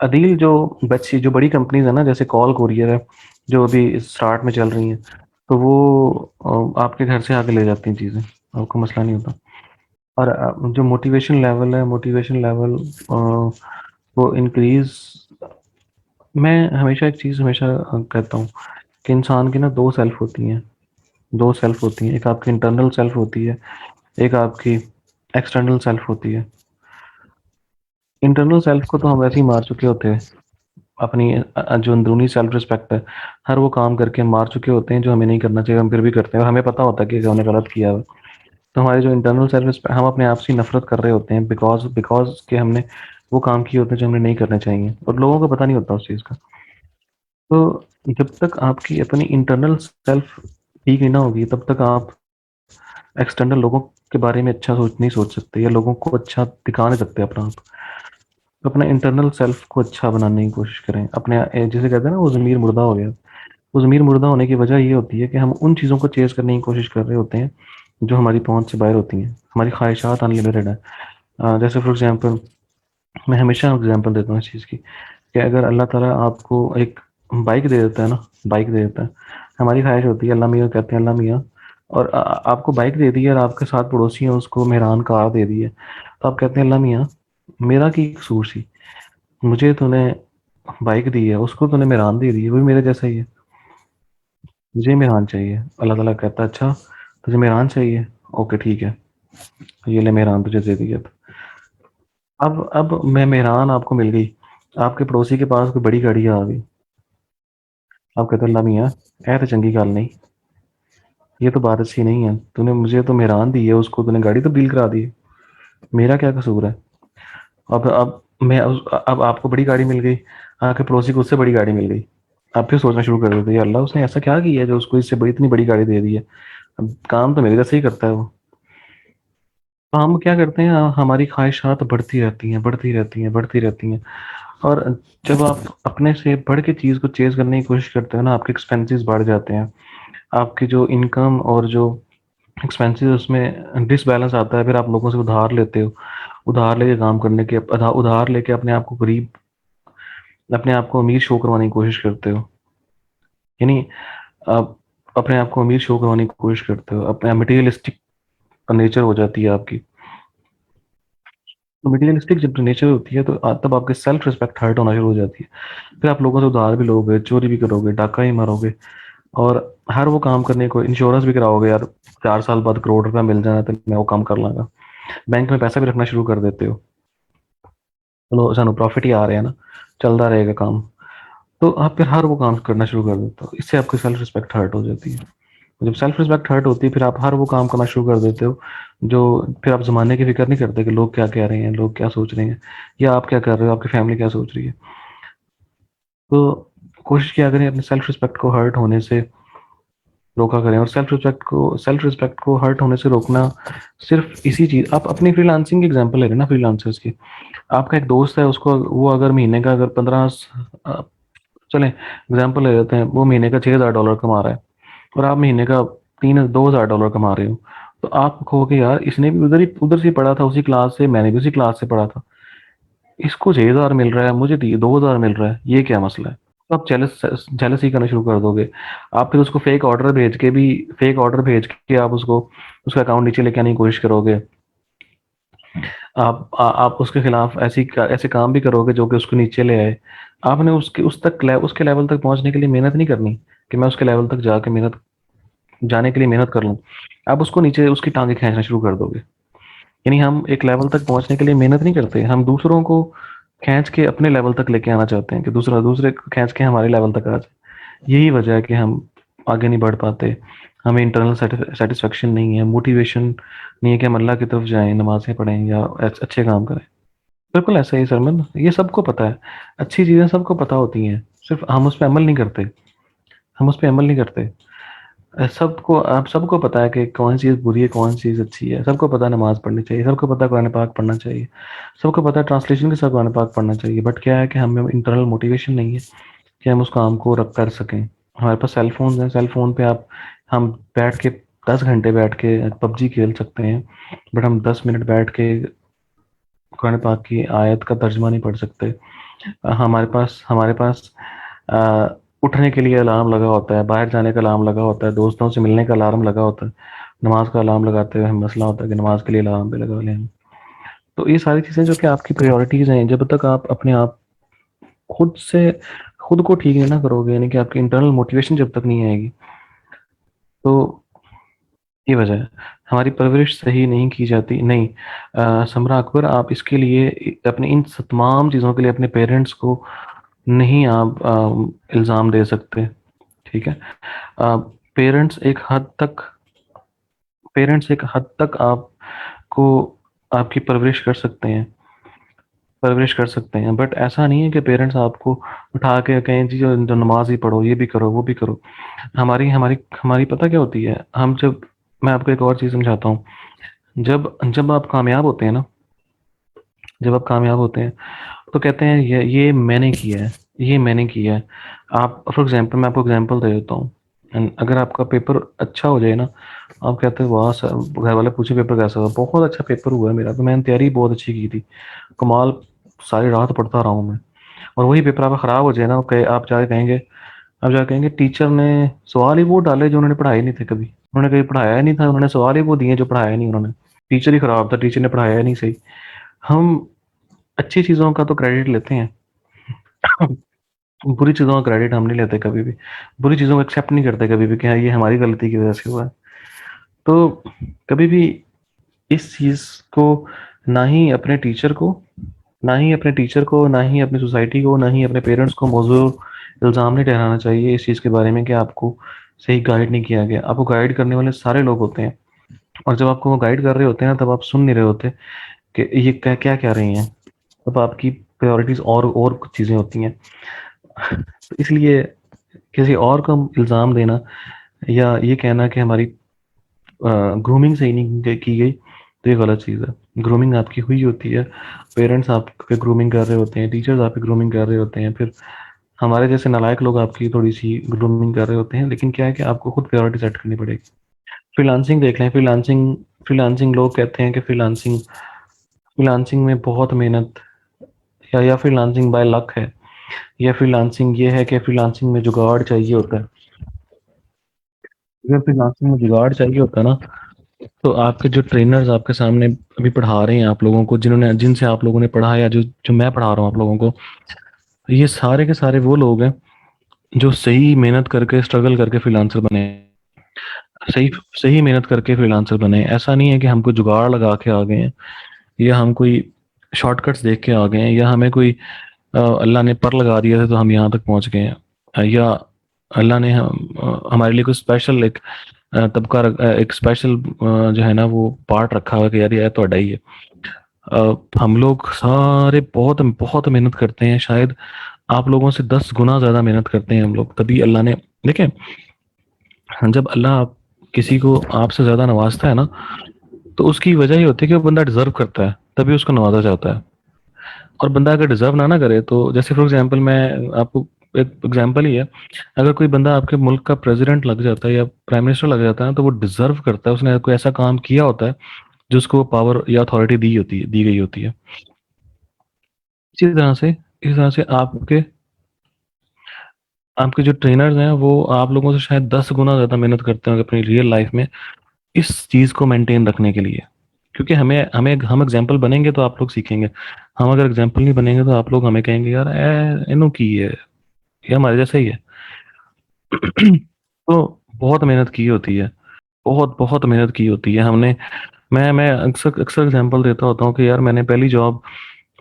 अदील, जो बड़ी कंपनीज है ना, जैसे कॉल कोरियर है, जो अभी स्टार्ट में चल रही हैं, तो वो आपके घर से आके ले जाती हैं चीज़ें, आपको मसला नहीं होता। और जो मोटिवेशन लेवल वो इंक्रीज। मैं हमेशा एक चीज़ हमेशा कहता हूँ कि इंसान की ना दो सेल्फ होती हैं। दो सेल्फ होती हैं, एक आपकी इंटरनल सेल्फ होती है, एक आपकी एक्सटर्नल सेल्फ होती है। इंटरनल सेल्फ को तो हम वैसे ही मार चुके होते हैं, अपनी जो अंदरूनी सेल्फ रिस्पेक्ट है, हर वो काम करके हम मार चुके होते हैं जो हमें नहीं करना चाहिए, हम फिर भी करते हैं, और हमें पता होता है कि हमने गलत किया है। तो हमारी जो इंटरनल सेल्फ रिस्पेक्ट, हम अपने आप से नफरत कर रहे होते हैं, बिकॉज बिकॉज के हमने वो काम किए होते हैं जो हमें नहीं करने चाहिए, और लोगों को पता नहीं होता उस चीज़ का। तो जब तक आपकी अपनी इंटरनल सेल्फ ठीक नहीं ना होगी, तब तक आप एक्सटर्नल लोगों के बारे में अच्छा नहीं सोच सकते, या लोगों को अच्छा दिखा नहीं सकते अपना आप। तो अपना इंटरनल सेल्फ को अच्छा बनाने की कोशिश करें। अपने जिसे कहते हैं ना, वो ज़मीर मुर्दा हो गया। वो ज़मीर मुर्दा होने की वजह ये होती है कि हम उन चीज़ों को चेज़ करने की कोशिश कर रहे होते हैं जो हमारी पहुँच से बाहर होती हैं। हमारी ख्वाहिशात अनलिमिटेड है। जैसे फॉर एग्जांपल, मैं हमेशा एग्जांपल देता हूँ इस चीज़ की, कि अगर अल्लाह ताला आपको एक बाइक दे देता है ना, बाइक दे देता है, हमारी ख्वाहिश होती है, अल्लाह मियाँ कहते हैं, अल्लाह मियाँ, और आपको बाइक दे दी है, और आपके साथ पड़ोसी हैं उसको मेहरान कार दे दी है, तो आप कहते हैं अल्लाह मियाँ, मेरा की कसूर सी, मुझे तूने बाइक दी है, उसको तूने मेहरान दे दी है, वो भी मेरे जैसा ही है, मुझे मेहरान चाहिए। अल्लाह ताला कहता है अच्छा, तुझे मेहरान चाहिए, ओके ठीक है, ये ले मेहरान तुझे दे दिया। अब मैं मेहरान आपको मिल गई, आपके पड़ोसी के पास कोई बड़ी गाड़ी आ गई, आप कहते हो अल्लाह मियाँ, ऐ तो चंगी गल नहीं, ये तो बात अच्छी नहीं है, तूने मुझे तो मेहरान दी है, उसको तूने गाड़ी तब्दील करा दी है, मेरा क्या कसूर है। अब आपको बड़ी गाड़ी मिल गई, आपके पड़ोसी को उससे बड़ी गाड़ी मिल गई, आप फिर सोचना शुरू कर देते, अल्लाह उसने ऐसा क्या किया है जो उसको इससे बड़ी, इतनी बड़ी गाड़ी दे दी है। अब काम तो मेरे जैसे ही करता है वो। तो हम क्या करते हैं, हमारी ख्वाहिशात बढ़ती रहती हैं, बढ़ती रहती हैं, बढ़ती रहती हैं। और जब आप अपने से बढ़ के चीज़ को चेज करने की कोशिश करते हो ना, आपके एक्सपेंसेस बढ़ जाते हैं, आपकी जो इनकम और जो एक्सपेंसेस, उसमें डिसबैलेंस आता है। फिर आप लोगों से उधार लेते हो, उधार लेके काम करने के उधार लेके अपने आप को अमीर शो करवाने की कोशिश करते हो। यानी आप अपने आप को अमीर शो करवाने की कोशिश करते हो, अपने मटेरियलिस्टिक नेचर हो जाती है आपकी। तो मटेरियलिस्टिक जब नेचर होती है, तो तब आपके सेल्फ रिस्पेक्ट हर्ट होना शुरू हो जाती है। फिर आप लोगों से उधार भी लोगे, चोरी भी करोगे, डाका ही मारोगे, और हर वो काम करने को इंश्योरेंस भी कराओगे, यार 4 साल बाद करोड़ रुपया मिल जाना तो मैं वो काम कर लांगा। बैंक में पैसा भी रखना शुरू कर देते हो, चलो सानू प्रॉफिट ही आ रहे हैं ना, चलता रहेगा काम। तो आप फिर हर वो काम करना शुरू कर देते हो, इससे आपकी सेल्फ रिस्पेक्ट हर्ट हो जाती है। जब सेल्फ रिस्पेक्ट हर्ट होती है फिर आप हर वो काम करना शुरू कर देते हो जो फिर आप ज़माने की फ़िक्र नहीं करते कि लोग क्या कह रहे हैं, लोग क्या सोच रहे हैं या आप क्या कर रहे हो, आपकी फैमिली क्या सोच रही है। तो कोशिश किया करें अपने सेल्फ रिस्पेक्ट को हर्ट होने से रोका करें, और सेल्फ रिस्पेक्ट को हर्ट होने से रोकना सिर्फ इसी चीज़, आप अपनी फ्रीलांसिंग की एग्जांपल ले रहे हैं ना, फ्रीलांसर्स की। आपका एक दोस्त है, उसको वो अगर महीने का अगर 15 चलें एग्जांपल ले लेते हैं, वो महीने का $6,000 कमा रहा है और आप महीने का 2,000 डॉलर कमा रहे हो, तो आप कहोगे यार इसने भी उधर से पढ़ा था, उसी क्लास से, मैंने भी उसी क्लास से पढ़ा था, इसको 6,000 मिल रहा है, मुझे 2,000 मिल रहा है, ये क्या मसला है। तो आप जेलसी करना शुरू कर दोगे। आप फिर उसको फेक ऑर्डर भेज के आप उसको उसका अकाउंट नीचे लेके आने की कोशिश करोगे। आप उसके खिलाफ ऐसे काम भी करोगे जो कि उसको नीचे ले आए। आपने उसके लेवल तक पहुंचने के लिए मेहनत नहीं करनी कि मैं उसके लेवल तक जाके मेहनत जाने के लिए मेहनत कर लूँ। आप उसको नीचे उसकी टांगे खींचना शुरू कर दोगे। यानी हम एक लेवल तक पहुंचने के लिए मेहनत नहीं करते, हम दूसरों को खींच के अपने लेवल तक लेके आना चाहते हैं कि दूसरे को खींच के हमारे लेवल तक आ जाए। यही वजह है कि हम आगे नहीं बढ़ पाते। हमें इंटरनल सेटिस्फेक्शन नहीं है, मोटिवेशन नहीं है कि हम अल्लाह की तरफ जाएं, नमाजें पढ़ें या अच्छे काम करें। बिल्कुल ऐसा ही सरमन, ये सबको पता है, अच्छी चीज़ें सबको पता होती हैं, सिर्फ हम उस पर अमल नहीं करते। हम उस पर अमल नहीं करते। सबको आप सबको पता है कि कौन सी चीज़ बुरी है, कौन सी चीज़ अच्छी है, सबको पता है नमाज पढ़नी चाहिए, सबको पता है कुरान पाक पढ़ना चाहिए, सबको पता है ट्रांसलेशन के साथ कुरान पाक पढ़ना चाहिए, बट क्या है कि हमें इंटरनल मोटिवेशन नहीं है कि हम उस काम को रख कर सकें। हमारे पास सेल फोन है, सेल फोन पे आप हम बैठ के 10 घंटे बैठ के पबजी खेल सकते हैं, बट हम 10 मिनट बैठ के कुरान पाक की आयत का तर्जमा नहीं पढ़ सकते। हमारे पास अ, उठने के लिए अलार्म लगा होता है, बाहर जाने का अलार्म लगा होता है, दोस्तों से मिलने का अलार्म लगा होता है, नमाज का अलार्म लगाते हुए हम मसला होता है कि नमाज के लिए अलार्म भी लगा लें हम। तो ये सारी चीज़ें जो कि आपकी प्रायोरिटीज़ हैं, जब तक आप अपने आप खुद से खुद को ठीक नहीं ना करोगे, यानी कि आपकी इंटरनल मोटिवेशन जब तक नहीं आएगी, तो ये वजह है। हमारी परवरिश सही नहीं की जाती नहीं। समरा अकबर, आप इसके लिए अपने इन तमाम चीज़ों के लिए अपने पेरेंट्स को नहीं आप इल्ज़ाम दे सकते। ठीक है। पेरेंट्स एक हद तक पेरेंट्स एक हद तक आपको आपकी परवरिश कर सकते हैं, बट ऐसा नहीं है कि पेरेंट्स आपको उठा के कहें जी जो नमाज ही पढ़ो, ये भी करो, वो भी करो। हमारी हमारी हमारी पता क्या होती है, हम जब मैं आपको एक और चीज़ समझाता हूँ। जब जब आप कामयाब होते हैं ना, जब आप कामयाब होते हैं तो कहते हैं ये मैंने किया है, ये मैंने किया है। आप फॉर एग्जांपल, मैं आपको एग्जांपल दे देता हूँ। अगर आपका पेपर अच्छा हो जाए ना, आप कहते हैं वाह सर, घर वाले पूछे पेपर कैसा हुआ, बहुत अच्छा पेपर हुआ है मेरा, तो मैंने तैयारी बहुत अच्छी की थी, कमाल, सारी रात पढ़ता रहा हूँ मैं। और वही पेपर आपका ख़राब हो जाए ना, आप जाके कहेंगे टीचर ने सवाल ही वो डाले जो उन्होंने पढ़ाए नहीं थे कभी, उन्होंने कभी पढ़ाया ही नहीं था, उन्होंने सवाल ही वो दिए जो पढ़ाया नहीं उन्होंने। टीचर ही खराब था, टीचर ने पढ़ाया ही नहीं सही। हम अच्छी चीज़ों का तो क्रेडिट लेते हैं, बुरी चीज़ों का क्रेडिट हम नहीं लेते कभी भी। बुरी चीज़ों को एक्सेप्ट नहीं करते कभी भी कि हाँ ये हमारी गलती की वजह से हुआ है। तो कभी भी इस चीज़ को, ना ही अपने टीचर को ना ही अपनी सोसाइटी को, ना ही अपने पेरेंट्स को मौजूद इल्ज़ाम नहीं ठहराना चाहिए इस चीज़ के बारे में कि आपको सही गाइड नहीं किया गया। आपको गाइड करने वाले सारे लोग होते हैं, और जब आपको वो गाइड कर रहे होते हैं तब आप सुन नहीं रहे होते कि ये क्या क्या कह रही हैं। तब आपकी प्रायोरिटीज़ और कुछ चीज़ें होती हैं। तो इसलिए किसी और को इल्ज़ाम देना या ये कहना कि हमारी ग्रूमिंग सही नहीं की गई, तो ये गलत चीज़ है। ग्रूमिंग आपकी हुई होती है, पेरेंट्स आप पे ग्रूमिंग कर रहे होते हैं, टीचर्स आप पे ग्रूमिंग कर रहे होते हैं, फिर हमारे जैसे नालायक लोग आपकी थोड़ी सी ग्रूमिंग कर रहे होते हैं, लेकिन क्या है कि आपको खुद प्रायोरिटी सेट करनी पड़ेगी। फ्रीलांसिंग देख लें, फ्रीलांसिंग लोग कहते हैं कि फ्रीलांसिंग फ्रीलांसिंग में बहुत मेहनत, या फ्रीलांसिंग बाय लक है, या फ्रीलांसिंग ये है कि फ्रीलांसिंग में जुगाड़ चाहिए होता है। अगर फ्रीलांसिंग में जुगाड़ चाहिए होता है ना, तो आपके जो ट्रेनर्स आपके सामने अभी पढ़ा रहे हैं आप लोगों को, जिनसे आप लोगों ने पढ़ा, या जो जो मैं पढ़ा रहा हूँ आप लोगों को, ये सारे के सारे वो लोग हैं जो सही मेहनत करके, स्ट्रगल करके फ्रीलांसर बने। सही सही मेहनत करके फ्रीलांसर बने। ऐसा नहीं है कि हम कोई जुगाड़ लगा के आ गए हैं, या हम कोई शॉर्टकट्स देख के आ गए हैं, या हमें कोई अल्लाह ने पर लगा दिया था तो हम यहाँ तक पहुँच गए हैं, या अल्लाह ने हमारे लिए कोई स्पेशल एक एक स्पेशल जो है ना वो पार्ट रखा हुआ है कि यार ये तो ही है। हम लोग सारे बहुत बहुत मेहनत करते हैं, शायद आप लोगों से 10 गुना ज्यादा मेहनत करते हैं हम लोग, तभी अल्लाह ने, देखें, जब अल्लाह किसी को आपसे ज्यादा नवाजता है ना, तो उसकी वजह ये होती है कि वो बंदा डिजर्व करता है, तभी उसको नवाजा जाता है। और बंदा अगर डिजर्व ना ना करे, तो जैसे फॉर एग्जांपल मैं आपको एक एग्जांपल ही है, अगर कोई बंदा आपके मुल्क का प्रेसिडेंट लग जाता है या प्राइम मिनिस्टर लग जाता है ना, तो वो डिजर्व करता है, उसने कोई ऐसा काम किया होता है जिसको पावर या अथॉरिटी दी गई होती है। इसी तरह से आपके आपके जो ट्रेनर्स हैं वो आप लोगों से शायद 10 गुना ज्यादा मेहनत करते हैं अपनी रियल लाइफ में इस चीज को मेंटेन रखने के लिए। क्योंकि हमें हमें हम एग्जाम्पल बनेंगे तो आप लोग सीखेंगे। हम अगर एग्जाम्पल नहीं बनेंगे तो आप लोग हमें कहेंगे यार इन्हों की है, ये हमारे जैसा ही है। तो बहुत मेहनत की होती है, बहुत बहुत मेहनत की होती है हमने। मैं अक्सर अक्सर एग्जांपल देता होता हूँ कि यार मैंने पहली जॉब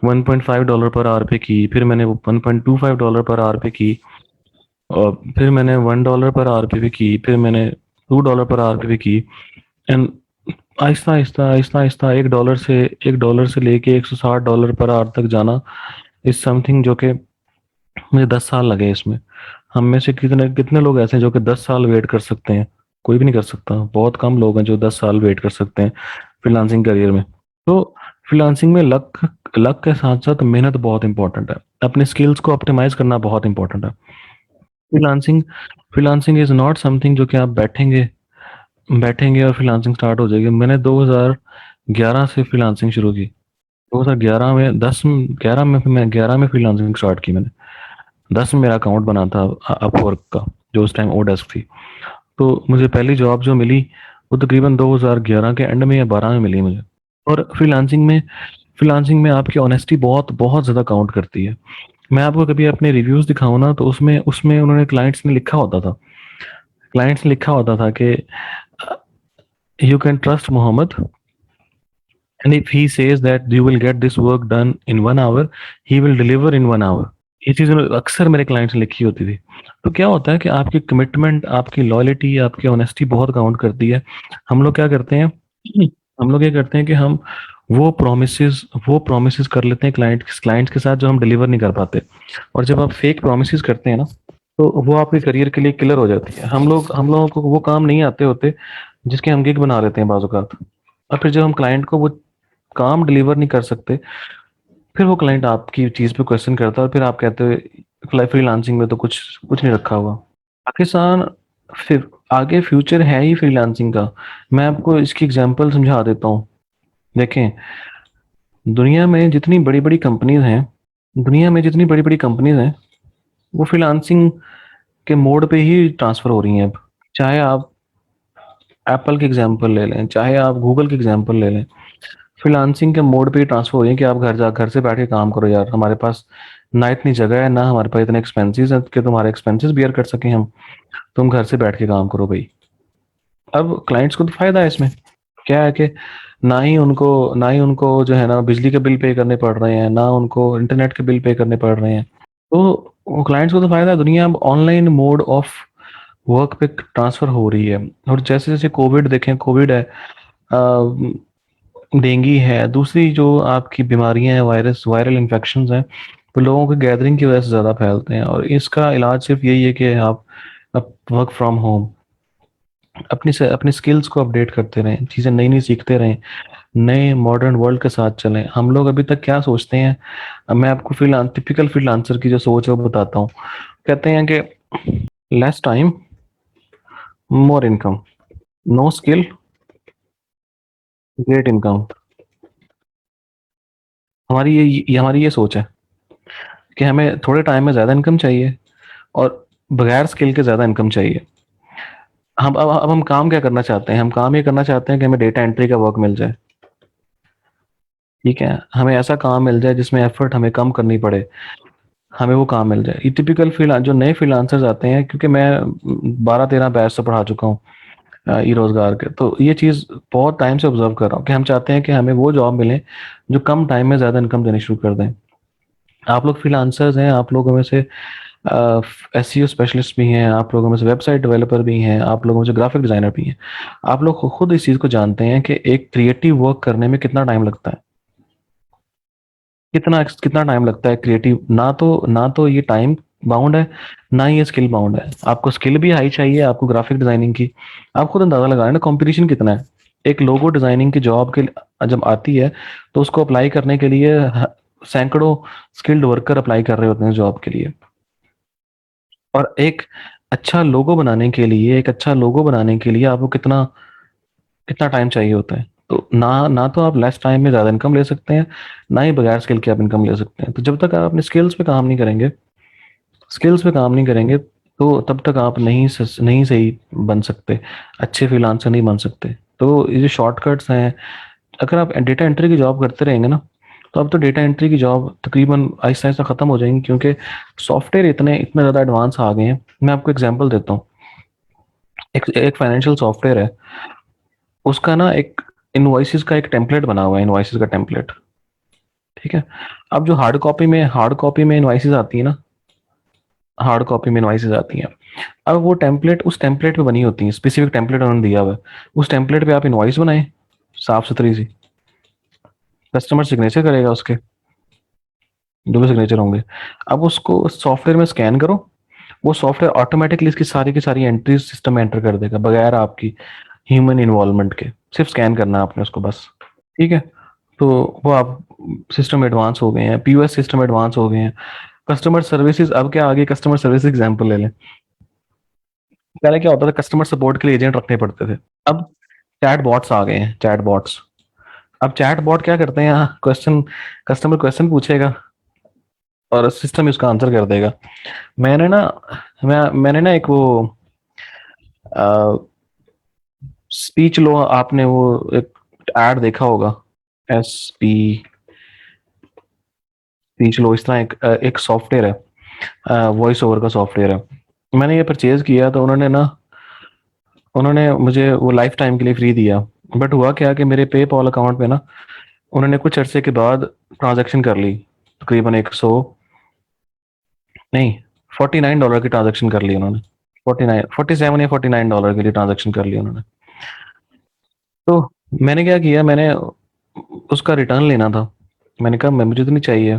$1.5 पर आवर पे की, फिर मैंने $1.25 पर आवर पे की, और फिर मैंने $1 पर आवर पे भी की, फिर मैंने $2 पर आवर पे भी की। एंड आहिस्ता आहिस्ता आहिस्ता आहिस्ता $1 से लेके $160 पर आवर तक जाना इज समथिंग जो कि मुझे 10 साल लगे इसमें। हम में से कितने कितने लोग ऐसे हैं जो कि 10 साल वेट कर सकते हैं? कोई भी नहीं कर सकता, बहुत कम लोग हैं जो 10 साल वेट कर सकते हैं फ्रीलांसिंग करियर में। तो फ्रीलांसिंग में लक लक के साथ साथ मेहनत बहुत इंपॉर्टेंट है, अपने स्किल्स को ऑप्टिमाइज करना बहुत इंपॉर्टेंट है। Freelancing freelancing is not something जो कि आप बैठेंगे और फ्रीलांसिंग स्टार्ट हो जाएगी। मैंने 2011 से फ्रीलांसिंग शुरू की। 2011 में 11 में मैं 11 में फ्रीलांसिंग स्टार्ट की मैंने। 10 में मेरा अकाउंट बना था अपवर्क का, जो उस टाइम ओडेस्क थी। तो मुझे पहली जॉब जो मिली वो तकरीबन 2011 के एंड में या 12 में मिली मुझे। और फ्रीलांसिंग में आपकी ऑनेस्टी बहुत बहुत ज़्यादा काउंट करती है। मैं आपको कभी अपने रिव्यूज़ दिखाऊँ ना, तो उसमें उसमें उन्होंने क्लाइंट्स ने लिखा होता था कि you can trust Mohammad, and if he says that you will get this work done in 1 hour, he will deliver in 1 hour. ये चीज़ अक्सर मेरे क्लाइंट्स ने लिखी होती थी। तो क्या होता है कि आपकी कमिटमेंट, आपकी लॉयल्टी, आपकी ऑनेस्टी बहुत काउंट करती है। हम लोग क्या करते हैं हम लोग ये करते हैं कि हम वो प्रोमिस कर लेते हैं क्लाइंट्स के साथ जो हम डिलीवर नहीं कर पाते। और जब आप फेक प्रोमिस करते हैं ना, तो वो आपके करियर के लिए किलर हो जाती है। हम लोगों को वो काम नहीं आते होते जिसके हम गिग बना लेते हैं बाज़-औक़ात। और फिर जब हम क्लाइंट को वो काम डिलीवर नहीं कर सकते, फिर वो क्लाइंट आपकी चीज़ पे क्वेश्चन करता है, और फिर आप कहते हो फ्रीलांसिंग में तो कुछ कुछ नहीं रखा हुआ। पाकिस्तान फिर आगे फ्यूचर है ही फ्रीलांसिंग का। मैं आपको इसकी एग्जांपल समझा देता हूँ। देखें, दुनिया में जितनी बड़ी-बड़ी कंपनीज़ हैं दुनिया में जितनी बड़ी-बड़ी कंपनीज़ हैं, वो फ्रीलांसिंग के मोड पे ही ट्रांसफ़र हो रही हैं अब। चाहे आप एप्पल की एग्जांपल ले लें, चाहे आप गूगल की एग्जांपल ले लें, फ्रीलांसिंग के मोड पे ही ट्रांसफ़र हो रही है कि आप घर से बैठ के काम करो यार, हमारे पास ना इतनी जगह है, ना हमारे पास इतने एक्सपेंसेस हैं कि तुम्हारे एक्सपेंसेस बियर कर सकें हम, तुम घर से बैठ के काम करो भाई। अब क्लाइंट्स को तो फ़ायदा है इसमें। क्या है कि ना ही उनको जो है ना बिजली के बिल पे करने पड़ रहे हैं, ना उनको इंटरनेट के बिल पे करने पड़ रहे हैं। तो वो क्लाइंट्स को तो फ़ायदा है, दुनिया अब ऑनलाइन मोड ऑफ वर्क पे ट्रांसफ़र हो रही है। और जैसे-जैसे कोविड देखें, कोविड है, डेंगू है, दूसरी जो आपकी बीमारियाँ हैं, वायरल इन्फेक्शंस हैं, तो लोगों के गैदरिंग की वजह से ज़्यादा फैलते हैं। और इसका इलाज सिर्फ़ यही है कि आप वर्क फ्रॉम होम अपनी स्किल्स को अपडेट करते रहें, चीज़ें नई-नई सीखते रहें, नए मॉडर्न वर्ल्ड के साथ चलें। हम लोग अभी तक क्या सोचते हैं, मैं आपको टिपिकल फ्रीलांसर की जो सोच है वो बताता हूँ। कहते हैं कि less time, more income, no skill, great income. हमारी ये सोच है कि हमें थोड़े टाइम में ज़्यादा इनकम चाहिए और बगैर स्किल के ज़्यादा इनकम चाहिए। अब हम काम क्या करना चाहते हैं? हम काम ये करना चाहते हैं कि हमें डेटा एंट्री का वर्क मिल जाए, ठीक है? हमें ऐसा काम मिल जाए जिसमें एफर्ट हमें कम करनी पड़े, हमें वो काम मिल जाए। ये टिपिकल जो नए फ्रीलांसर्स आते हैं, क्योंकि मैं 12-13 बैच से पढ़ा चुका हूँ ई-रोज़गार के, तो ये चीज़ बहुत टाइम से ऑब्ज़र्व कर रहा हूँ कि हम चाहते हैं कि हमें वो जॉब मिले जो कम टाइम में ज़्यादा इनकम देनी शुरू कर दें। आप लोग फ्रीलांसर्स हैं, आप लोगों में से एसईओ स्पेशलिस्ट भी हैं, आप लोगों में से वेबसाइट डेवलपर भी हैं, आप लोगों में से ग्राफिक डिजाइनर भी हैं। आप लोग खुद इस चीज़ को जानते हैं कि एक क्रिएटिव वर्क करने में कितना टाइम लगता है, कितना कितना टाइम लगता है क्रिएटिव। ना तो ये टाइम बाउंड है, ना ही ये स्किल बाउंड है। आपको स्किल भी हाई चाहिए, आपको ग्राफिक डिजाइनिंग की। आप खुद अंदाजा लगाए ना कंपटीशन कितना है। एक लोगो डिजाइनिंग की जॉब के जब आती है तो उसको अप्लाई करने के लिए सैकड़ों स्किल्ड वर्कर अप्लाई कर रहे होते हैं जॉब के लिए। और एक अच्छा लोगो बनाने के लिए आपको कितना कितना टाइम चाहिए होता है। तो ना तो आप लेस टाइम में ज़्यादा इनकम ले सकते हैं, ना ही बगैर स्किल के आप इनकम ले सकते हैं। तो जब तक आप अपने स्किल्स पे काम नहीं करेंगे, तो तब तक आप नहीं सही बन सकते, अच्छे फ्रीलांसर नहीं बन सकते। तो ये जो शॉर्टकट्स हैं, अगर आप डेटा एंट्री की जॉब करते रहेंगे ना, तो अब तो डेटा एंट्री की जॉब तकरीबन आहिस्ता आहिस्ता खत्म हो जाएंगी, क्योंकि सॉफ्टवेयर इतने इतने ज़्यादा एडवांस आ गए हैं। मैं आपको एग्जांपल देता हूँ। एक एक फाइनेंशियल सॉफ्टवेयर है, उसका ना एक इनवॉइसेस का एक टेम्पलेट बना हुआ है, इनवॉइसेस का टेम्पलेट। ठीक है। अब जो हार्ड कॉपी में इनवॉइसेस आती है ना, हार्ड कॉपी में इनवॉइसेस आती हैं। अब वो टेम्पलेट उस टेम्पलेट पे बनी होती है, स्पेसिफिक टेम्पलेट उन्होंने दिया हुआ है। उस टेम्पलेट पे आप इनवॉइस बनाएं, साफ सुथरी सी, कस्टमर सिग्नेचर करेगा उसके, जो भी सिग्नेचर होंगे। अब उसको सॉफ्टवेयर में स्कैन करो, वो सॉफ्टवेयर ऑटोमेटिकली इसकी सारी की सारी एंट्रीज सिस्टम में एंटर कर देगा, बगैर आपकी ह्यूमन इन्वॉल्वमेंट के। सिर्फ स्कैन करना है आपने उसको बस। ठीक है। तो वो आप सिस्टम एडवांस हो गए हैं, पीओएस सिस्टम एडवांस हो गए हैं। कस्टमर सर्विसेज, अब क्या आगे कस्टमर सर्विस एग्जांपल ले लें। पहले क्या होता था, कस्टमर सपोर्ट के लिए एजेंट रखने पड़ते थे। अब चैट बॉट्स आ गए हैं, चैट बॉट्स। अब चैट बॉट क्या करते हैं, क्वेश्चन कस्टमर क्वेश्चन पूछेगा और सिस्टम उसका आंसर कर देगा। मैंने ना मैंने ना एक वो स्पीच लो, आपने वो एक एड देखा होगा, एस पी स्पीच लो, इस तरह एक सॉफ्टवेयर है, वॉइस ओवर का सॉफ्टवेयर है। मैंने ये परचेज किया तो उन्होंने मुझे वो लाइफ टाइम के लिए फ्री दिया। बट हुआ क्या कि मेरे पेपॉल अकाउंट में ना, उन्होंने कुछ अरसे के बाद ट्रांजैक्शन कर ली, तकरीबन 100 नहीं, $49 की ट्रांजैक्शन कर ली उन्होंने। 47 या $49 के लिए ट्रांजैक्शन कर ली उन्होंने। तो मैंने क्या किया, मैंने उसका रिटर्न लेना था। मैंने कहा मैं मुझे तो नहीं चाहिए,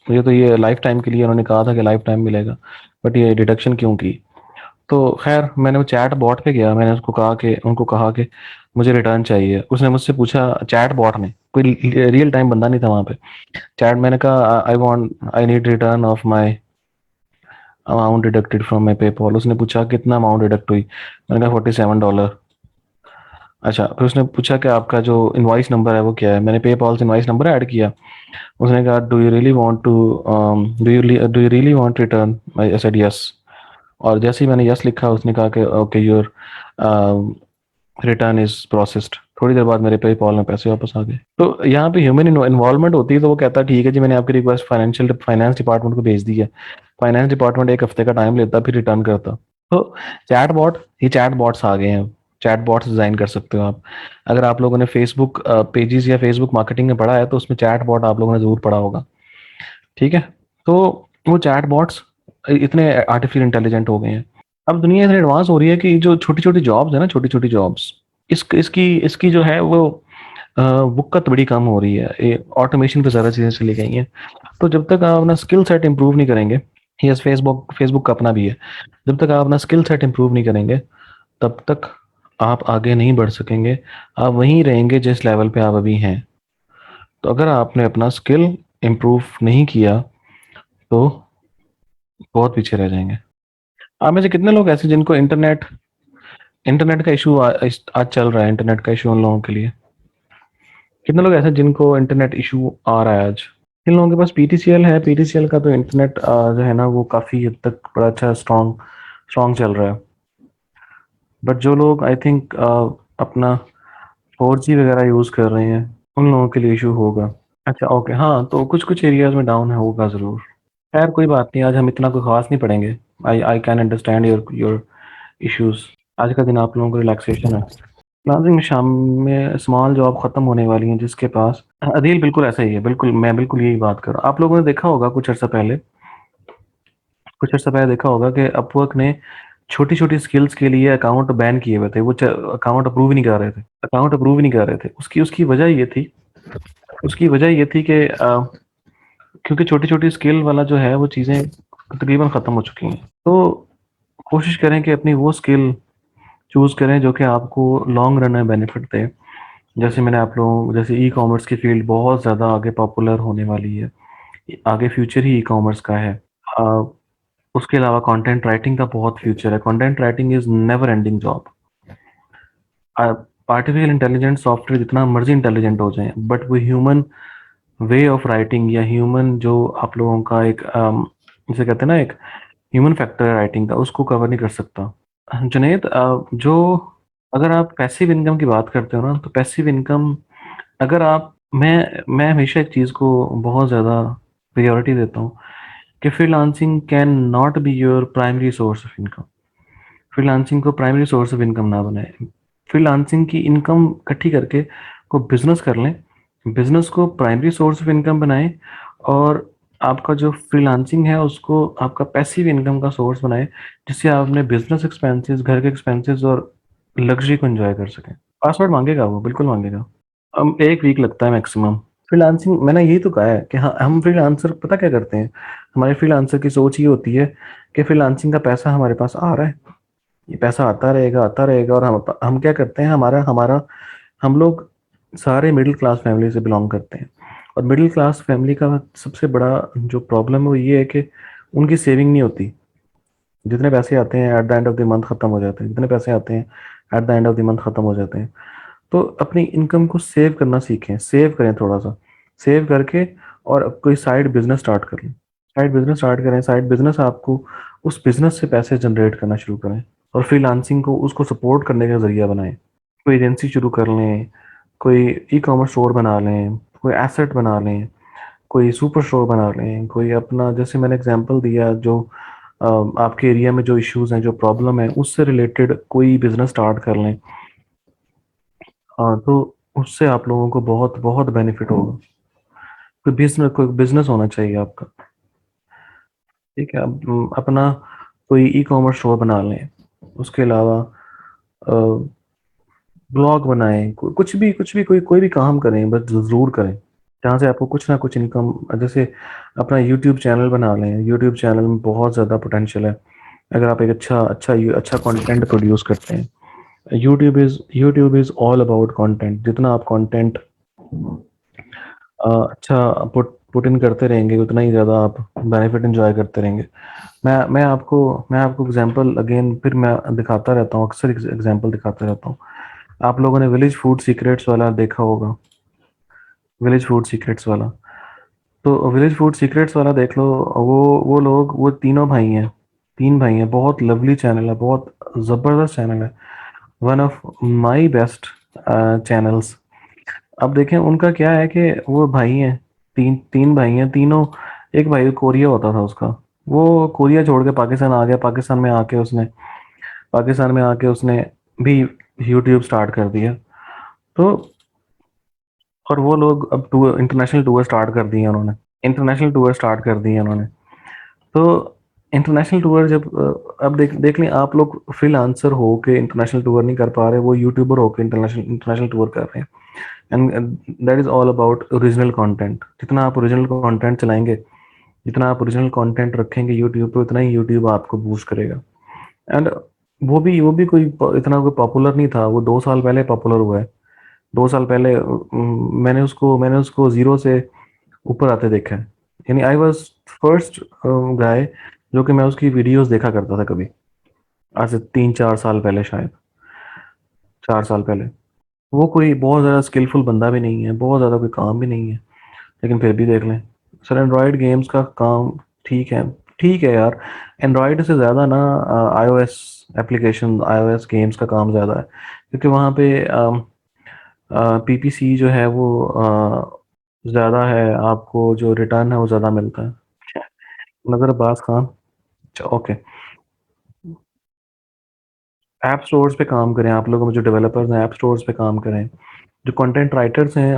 मुझे तो ये लाइफ टाइम के लिए उन्होंने कहा था कि लाइफ टाइम मिलेगा, बट ये डिडक्शन क्यों की। तो खैर मैंने वो चैट बॉट पे गया, मैंने उनको कहा कि मुझे रिटर्न चाहिए। उसने मुझसे पूछा, चैट बॉट ने, कोई रियल टाइम बंदा नहीं था वहाँ पे। चैट मैंने कहा I need return of my amount deducted from my PayPal. उसने पूछा कितना अमाउंट डिडक्ट हुई, मैंने कहा $47। अच्छा, फिर उसने पूछा कि आपका जो इनवॉइस नंबर है वो क्या है। मैंने पेपॉल से इनवॉइस नंबर ऐड किया। उसने कहा do you really want return, I said yes. और जैसे ही मैंने यस लिखा, उसने कहा कि okay your return is processed. थोड़ी देर बाद मेरे पेपॉल में पैसे वापस आ गए। तो यहाँ पे ह्यूमन इन्वॉल्वमेंट होती है, तो वो कहता है ठीक है जी, मैंने आपकी रिक्वेस्ट फाइनेंस डिपार्टमेंट को भेज दी है। फाइनेंस डिपार्टमेंट एक हफ्ते का टाइम लेता, फिर रिटर्न करता। तो चैट बॉट्स आ गए हैं। चैट बॉट्स डिजाइन कर सकते हो आप। अगर आप लोगों ने फेसबुक पेजेस या फेसबुक मार्केटिंग में पढ़ा है, तो उसमें चैट बॉट आप लोगों ने जरूर पढ़ा होगा। ठीक है। तो वो चैट बॉट्स इतने आर्टिफिशियल इंटेलिजेंट हो गए हैं। अब दुनिया इतनी एडवांस हो रही है कि जो छोटी छोटी जॉब्स है ना, छोटी छोटी जॉब्स, इसकी इसकी जो है वो वुक्कत बड़ी कम हो रही है, ऑटोमेशन पे ज़्यादा चीज़ें चली गई हैं। तो जब तक आप अपना स्किल सेट इंप्रूव नहीं करेंगे, यस, फेसबुक का अपना भी है, जब तक आप अपना स्किल सेट इंप्रूव नहीं करेंगे, तब तक आप आगे नहीं बढ़ सकेंगे। आप वहीं रहेंगे जिस लेवल पे आप अभी हैं। तो अगर आपने अपना स्किल इंप्रूव नहीं किया, तो बहुत पीछे रह जाएंगे। आप में से कितने लोग ऐसे जिनको इंटरनेट इंटरनेट का इशू आज चल रहा है, इंटरनेट का इशू उन लोगों के लिए? कितने लोग ऐसे जिनको इंटरनेट इशू आ रहा है आज? जिन लोगों के पास पीटीसीएल है, पीटीसीएल का तो इंटरनेट जो है ना, वो काफ़ी हद तक बड़ा अच्छा स्ट्रॉन्ग स्ट्रॉन्ग चल रहा है। बट जो लोग आई थिंक अपना 4G वगैरह यूज़ कर रहे हैं, उन लोगों के लिए इशू होगा। अच्छा, ओके, हाँ, तो कुछ कुछ एरियाज में डाउन है, होगा ज़रूर। खैर कोई बात नहीं, आज हम इतना कोई खास नहीं पढ़ेंगे। I I can understand your your issues. आज का दिन आप लोगों को रिलैक्सेशन है। फ्रीलांसिंग में शाम में स्मॉल जॉब खत्म होने वाली हैं जिसके पास। अदील बिल्कुल ऐसा ही है, बिल्कुल मैं बिल्कुल यही बात कर रहा हूँ। आप लोगों ने देखा होगा कुछ अर्सा पहले कुछ अर्सा पहले देखा होगा कि अपवर्क ने छोटी-छोटी स्किल्स के लिए अकाउंट बैन किए हुए थे। वो अकाउंट अप्रूव ही नहीं कर रहे थे। अकाउंट अप्रूव ही नहीं कर रहे थे। उसकी उसकी वजह ये थी उसकी वजह ये थी कि क्योंकि छोटी-छोटी स्किल वाला जो है वो चीज़ें तकरीबन ख़त्म हो चुकी हैं। तो कोशिश करें कि अपनी वो स्किल चूज़ करें जो कि आपको लॉन्ग रन में बेनिफिट दे। जैसे मैंने आप लोगों जैसे ई-कॉमर्स की फ़ील्ड बहुत ज़्यादा आगे पॉपुलर होने वाली है। आगे फ्यूचर ही ई-कॉमर्स का है। अ, उसके अलावा कंटेंट राइटिंग का बहुत फ्यूचर है। Content writing is never ending job. Artificial intelligence software जितना मर्ज़ी इंटेलिजेंट हो जाएँ, बट वो ह्यूमन वे ऑफ राइटिंग या ह्यूमन जो आप लोगों का एक जिसे कहते हैं ना एक ह्यूमन फैक्टर है राइटिंग का, उसको कवर नहीं कर सकता। जुनैद, जो अगर आप पैसिव इनकम की बात करते हो ना, तो पैसिव इनकम अगर आप मैं हमेशा एक चीज़ को बहुत ज़्यादा प्रायोरिटी देता हूँ कि freelancing can not be your primary source of income. Freelancing को प्राइमरी सोर्स ऑफ इनकम ना बनाएं। फ्रीलांसिंग की इनकम इकट्ठी करके को बिजनेस कर लें, बिजनेस को प्राइमरी सोर्स ऑफ इनकम बनाएं, और आपका जो फ्रीलांसिंग है उसको आपका पैसिव इनकम का सोर्स बनाएं, जिससे आप अपने बिजनेस एक्सपेंसेस, घर के एक्सपेंसेस और लग्जरी को एंजॉय कर सकें। पासवर्ड मांगेगा, वो बिल्कुल मांगेगा। हम 1 वीक लगता है मैक्सिमम। फ्रीलांसिंग मैंने यही तो कहा है कि हाँ, हम फ्रीलांसर पता क्या करते हैं, हमारे फ्रीलांसर की सोच ये होती है कि फ्रीलांसिंग का पैसा हमारे पास आ रहा है, ये पैसा आता रहेगा, और हम क्या करते हैं, हमारा हमारा हम लोग सारे मिडिल क्लास फैमिली से बिलोंग करते हैं, और मिडिल क्लास फैमिली का सबसे बड़ा जो प्रॉब्लम है वो ये है कि उनकी सेविंग नहीं होती। जितने पैसे आते हैं at the end of the month खत्म हो जाते हैं, जितने पैसे आते हैं at the end of the month खत्म हो जाते हैं। तो अपनी इनकम को सेव करना सीखें, सेव करें थोड़ा सा, सेव करके और कोई साइड बिजनेस स्टार्ट कर लें। साइड बिजनेस स्टार्ट करें, साइड बिजनेस आपको उस बिजनेस से पैसे जनरेट करना शुरू करें, और फ्रीलांसिंग को उसको सपोर्ट करने का जरिया बनाएं। कोई एजेंसी शुरू कर लें, कोई ई कॉमर्स स्टोर बना लें, कोई एसेट बना लें, कोई सुपर स्टोर बना लें, कोई अपना, जैसे मैंने एग्जांपल दिया, जो आपके एरिया में जो इश्यूज हैं, जो प्रॉब्लम है, उससे रिलेटेड कोई बिजनेस स्टार्ट कर लें। तो उससे आप लोगों को बहुत बहुत बेनिफिट होगा। कोई बिजनेस होना चाहिए आपका। ठीक है, अब अपना कोई ई कॉमर्स स्टोर बना लें। उसके अलावा ब्लॉग बनाएं, कुछ भी कोई भी काम करें, बस ज़रूर करें जहाँ से आपको कुछ ना कुछ इनकम। जैसे अपना यूट्यूब चैनल बना लें, यूट्यूब चैनल में बहुत ज़्यादा पोटेंशियल है अगर आप एक अच्छा कंटेंट प्रोड्यूस करते हैं। YouTube is all about content. जितना आप कंटेंट अच्छा पुट इन करते रहेंगे, उतना ही ज़्यादा आप बेनिफिट एंजॉय करते रहेंगे। मैं आपको एग्जांपल अगेन फिर मैं दिखाता रहता हूँ, अक्सर एग्जांपल दिखाता रहता हूँ। आप लोगों ने विलेज फूड सीक्रेट्स वाला देखा होगा, विलेज फूड सीक्रेट्स वाला। तो विलेज फूड सीक्रेट्स वाला देख लो। वो लोग, वो तीनों भाई हैं, 3 भाई हैं। बहुत लवली चैनल है, बहुत ज़बरदस्त चैनल है, one of my best channels. अब देखें उनका क्या है कि वो भाई हैं, तीन तीन भाई हैं तीनों। एक भाई कोरिया होता था उसका, वो कोरिया छोड़ के पाकिस्तान आ गया। पाकिस्तान में आके उसने भी यूट्यूब स्टार्ट कर दिया। तो और वो लोग अब टूर, इंटरनेशनल टूर स्टार्ट कर दिए उन्होंने। इंटरनेशनल टूर स्टार्ट कर दिए उन्होंने। तो इंटरनेशनल टूर जब अब देख देख लें, आप लोग फ्रीलांसर हो के इंटरनेशनल टूर नहीं कर पा रहे, वो यूट्यूबर हो के इंटरनेशनल इंटरनेशनल टूर कर रहे हैं। And that is all about original content. जितना आप ओरिजिनल कंटेंट चलाएंगे, जितना आप ओरिजिनल कंटेंट रखेंगे यूट्यूब पे, उतना ही यूट्यूब आपको बूस्ट करेगा। एंड वो भी कोई इतना कोई पॉपुलर नहीं था, वो 2 साल पहले पॉपुलर हुआ है। 2 साल पहले मैंने उसको जीरो से ऊपर आते देखा है। यानी आई वॉज फर्स्ट गाय जो कि मैं उसकी वीडियोस देखा करता था कभी, आज से 3-4 साल पहले, शायद 4 साल पहले। वो कोई बहुत ज़्यादा स्किलफुल बंदा भी नहीं है, बहुत ज़्यादा कोई काम भी नहीं है, लेकिन फिर भी देख लें। सर एंड्रॉयड गेम्स का काम ठीक है, ठीक है यार। एंड्रॉयड से ज़्यादा ना आईओएस एप्लीकेशन, आईओएस गेम्स का काम ज़्यादा है, क्योंकि वहाँ पे पीपीसी जो है वो ज़्यादा है, आपको जो रिटर्न है वो ज़्यादा मिलता है। नज़र अब्बास खान। अच्छा, ओके। ऐप स्टोर्स पे काम करें, आप लोगों में जो डेवलपर्स हैं ऐप स्टोर्स पे काम करें। जो कंटेंट राइटर्स हैं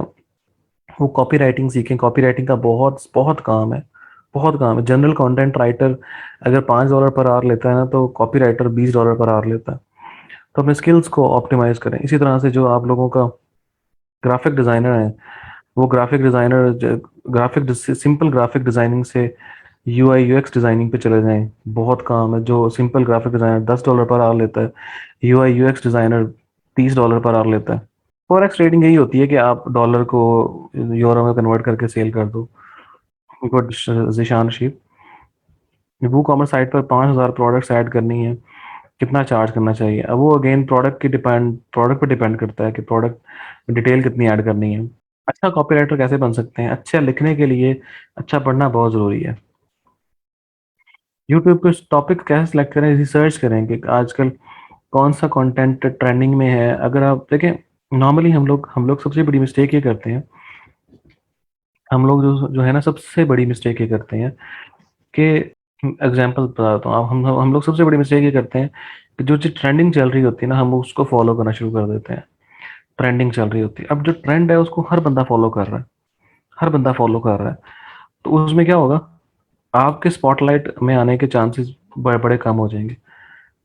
वो कॉपी राइटिंग सीखें, कॉपी राइटिंग का बहुत बहुत काम है। बहुत काम है। जनरल कंटेंट राइटर अगर $5 पर आवर लेता है ना, तो कॉपी राइटर $20 पर आवर लेता है। तो अपने स्किल्स को ऑप्टिमाइज करें। इसी तरह से जो आप लोगों का ग्राफिक डिज़ाइनर है, वो ग्राफिक सिंपल ग्राफिक डिज़ाइनिंग से यूआई यूएक्स डिज़ाइनिंग पे चले जाएं। बहुत काम है। जो simple graphic designer $10 per hour लेता है, UI UX designer $30 per hour लेता है। फॉरेक्स ट्रेडिंग यही होती है कि आप डॉलर को यूरो में कन्वर्ट करके सेल कर दो। गुड जिशान शीप। वो कॉमर्स साइट पर 5,000 प्रोडक्ट्स ऐड करनी है, कितना चार्ज करना चाहिए? अब वो अगेन प्रोडक्ट पे डिपेंड करता है कि प्रोडक्ट डिटेल कितनी ऐड करनी है। अच्छा कॉपीराइटर कैसे बन सकते हैं? अच्छा लिखने के लिए अच्छा पढ़ना बहुत ज़रूरी है। यूट्यूब पे टॉपिक कैसे सेलेक्ट करें? रिसर्च करें कि आजकल कौन सा कंटेंट ट्रेंडिंग में है। अगर आप देखें, नॉर्मली हम लोग सबसे बड़ी मिस्टेक ये करते हैं। हम लोग जो जो है ना, सबसे बड़ी मिस्टेक ये करते हैं कि एग्जांपल बताता हूँ। आप हम लोग सबसे बड़ी मिस्टेक ये करते हैं कि जो चीज़ ट्रेंडिंग चल रही होती है ना, हम उसको फॉलो करना शुरू कर देते हैं। ट्रेंडिंग चल रही होती है, अब जो ट्रेंड है उसको हर बंदा फॉलो कर रहा है। हर बंदा फॉलो कर रहा है। तो उसमें क्या होगा? आपके स्पॉटलाइट में आने के चांसेस बड़े बड़े कम हो जाएंगे।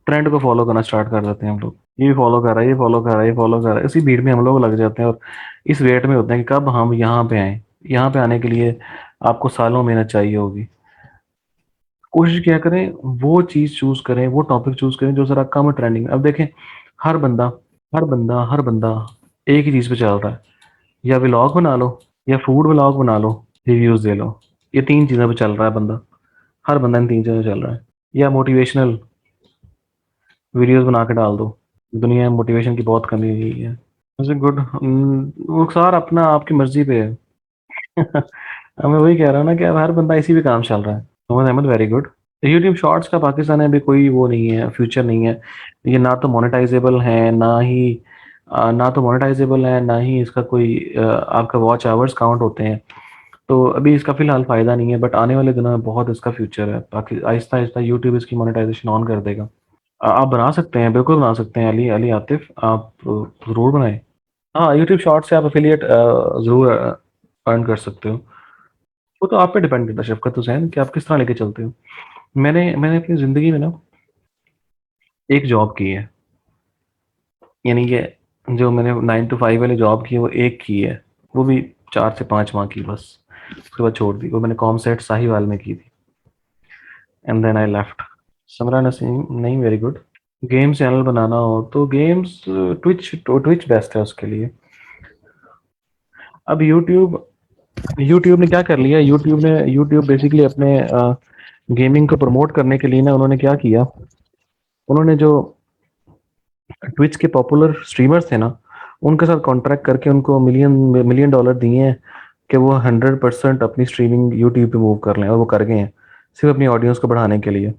ट्रेंड को फॉलो करना स्टार्ट कर देते हैं हम लोग। ये फॉलो कर रहा है, ये फॉलो कर रहा है, ये फॉलो कर रहा है, इसी भीड़ में हम लोग लग जाते हैं और इस वेट में होते हैं कि कब हम यहाँ पे आए। यहाँ पे आने के लिए आपको सालों मेहनत चाहिए होगी। कोशिश किया करें, वो चीज़ चूज करें, वो टॉपिक चूज करें जो जरा कम ट्रेंडिंग। अब देखें, हर बंदा हर बंदा एक ही चीज़ पे चल रहा है। या व्लॉग बना लो, या फूड व्लॉग बना लो, रिव्यूज दे लो। ये तीन चीज़ों पे चल रहा है बंदा। हर बंदा इन तीन चीज़ों पे चल रहा है। या मोटिवेशनल वीडियोस बना के डाल दो। दुनिया में मोटिवेशन की बहुत कमी हुई है। वैसे गुड। नुकसान अपना आपकी मर्जी पे है। अब मैं वही कह रहा हूँ ना कि अब हर बंदा इसी पे काम चल रहा है। Mohammad Ahmad, very good. YouTube shorts का पाकिस्तान में भी कोई वो नहीं है, फ्यूचर नहीं है। ये ना तो मोनेटाइजेबल है, ना तो मोनेटाइजेबल है, ना ही इसका कोई आपका वॉच आवर्स काउंट होते हैं। तो अभी इसका फिलहाल फ़ायदा नहीं है, बट आने वाले दिनों में बहुत इसका फ्यूचर है। बाकी आहिस्ता आहिस्ता यूट्यूब इसकी मोनेटाइजेशन ऑन कर देगा। आप बना सकते हैं, बिल्कुल बना सकते हैं। अली अली आतिफ, आप ज़रूर बनाएं। हाँ, यूट्यूब शॉर्ट से आप एफिलिएट ज़रूर अर्न कर सकते हो। वो तो आप पे डिपेंड करता है शफ़क़त हुसैन, कि आप किस तरह लेके चलते हो। मैंने मैंने अपनी ज़िंदगी में ना एक जॉब की है। यानी कि जो मैंने 9 टू 5 वाली जॉब की है, वो एक की है। वो भी 4 से 5 माह की बस। उसके बाद छोड़ दी। वो मैंने कॉमसेट साहिवाल में की थी, and then I left. Samra Naseem नहीं, वेरी गुड। गेम चैनल बनाना हो तो गेम्स, ट्विच बेस्ट है उसके लिए। अब यूट्यूब ने क्या कर लिया? यूट्यूब बेसिकली अपने गेमिंग को प्रमोट करने के लिए ना, उन्होंने क्या किया? उन्होंने जो ट्विच के पॉपुलर स्ट्रीमर्स थे ना, उनके साथ कॉन्ट्रैक्ट करके उनको मिलियन मिलियन डॉलर दिए हैं कि वो 100% अपनी स्ट्रीमिंग यूट्यूब पे मूव कर लें, और वो कर गए हैं, सिर्फ अपनी ऑडियंस को बढ़ाने के लिए।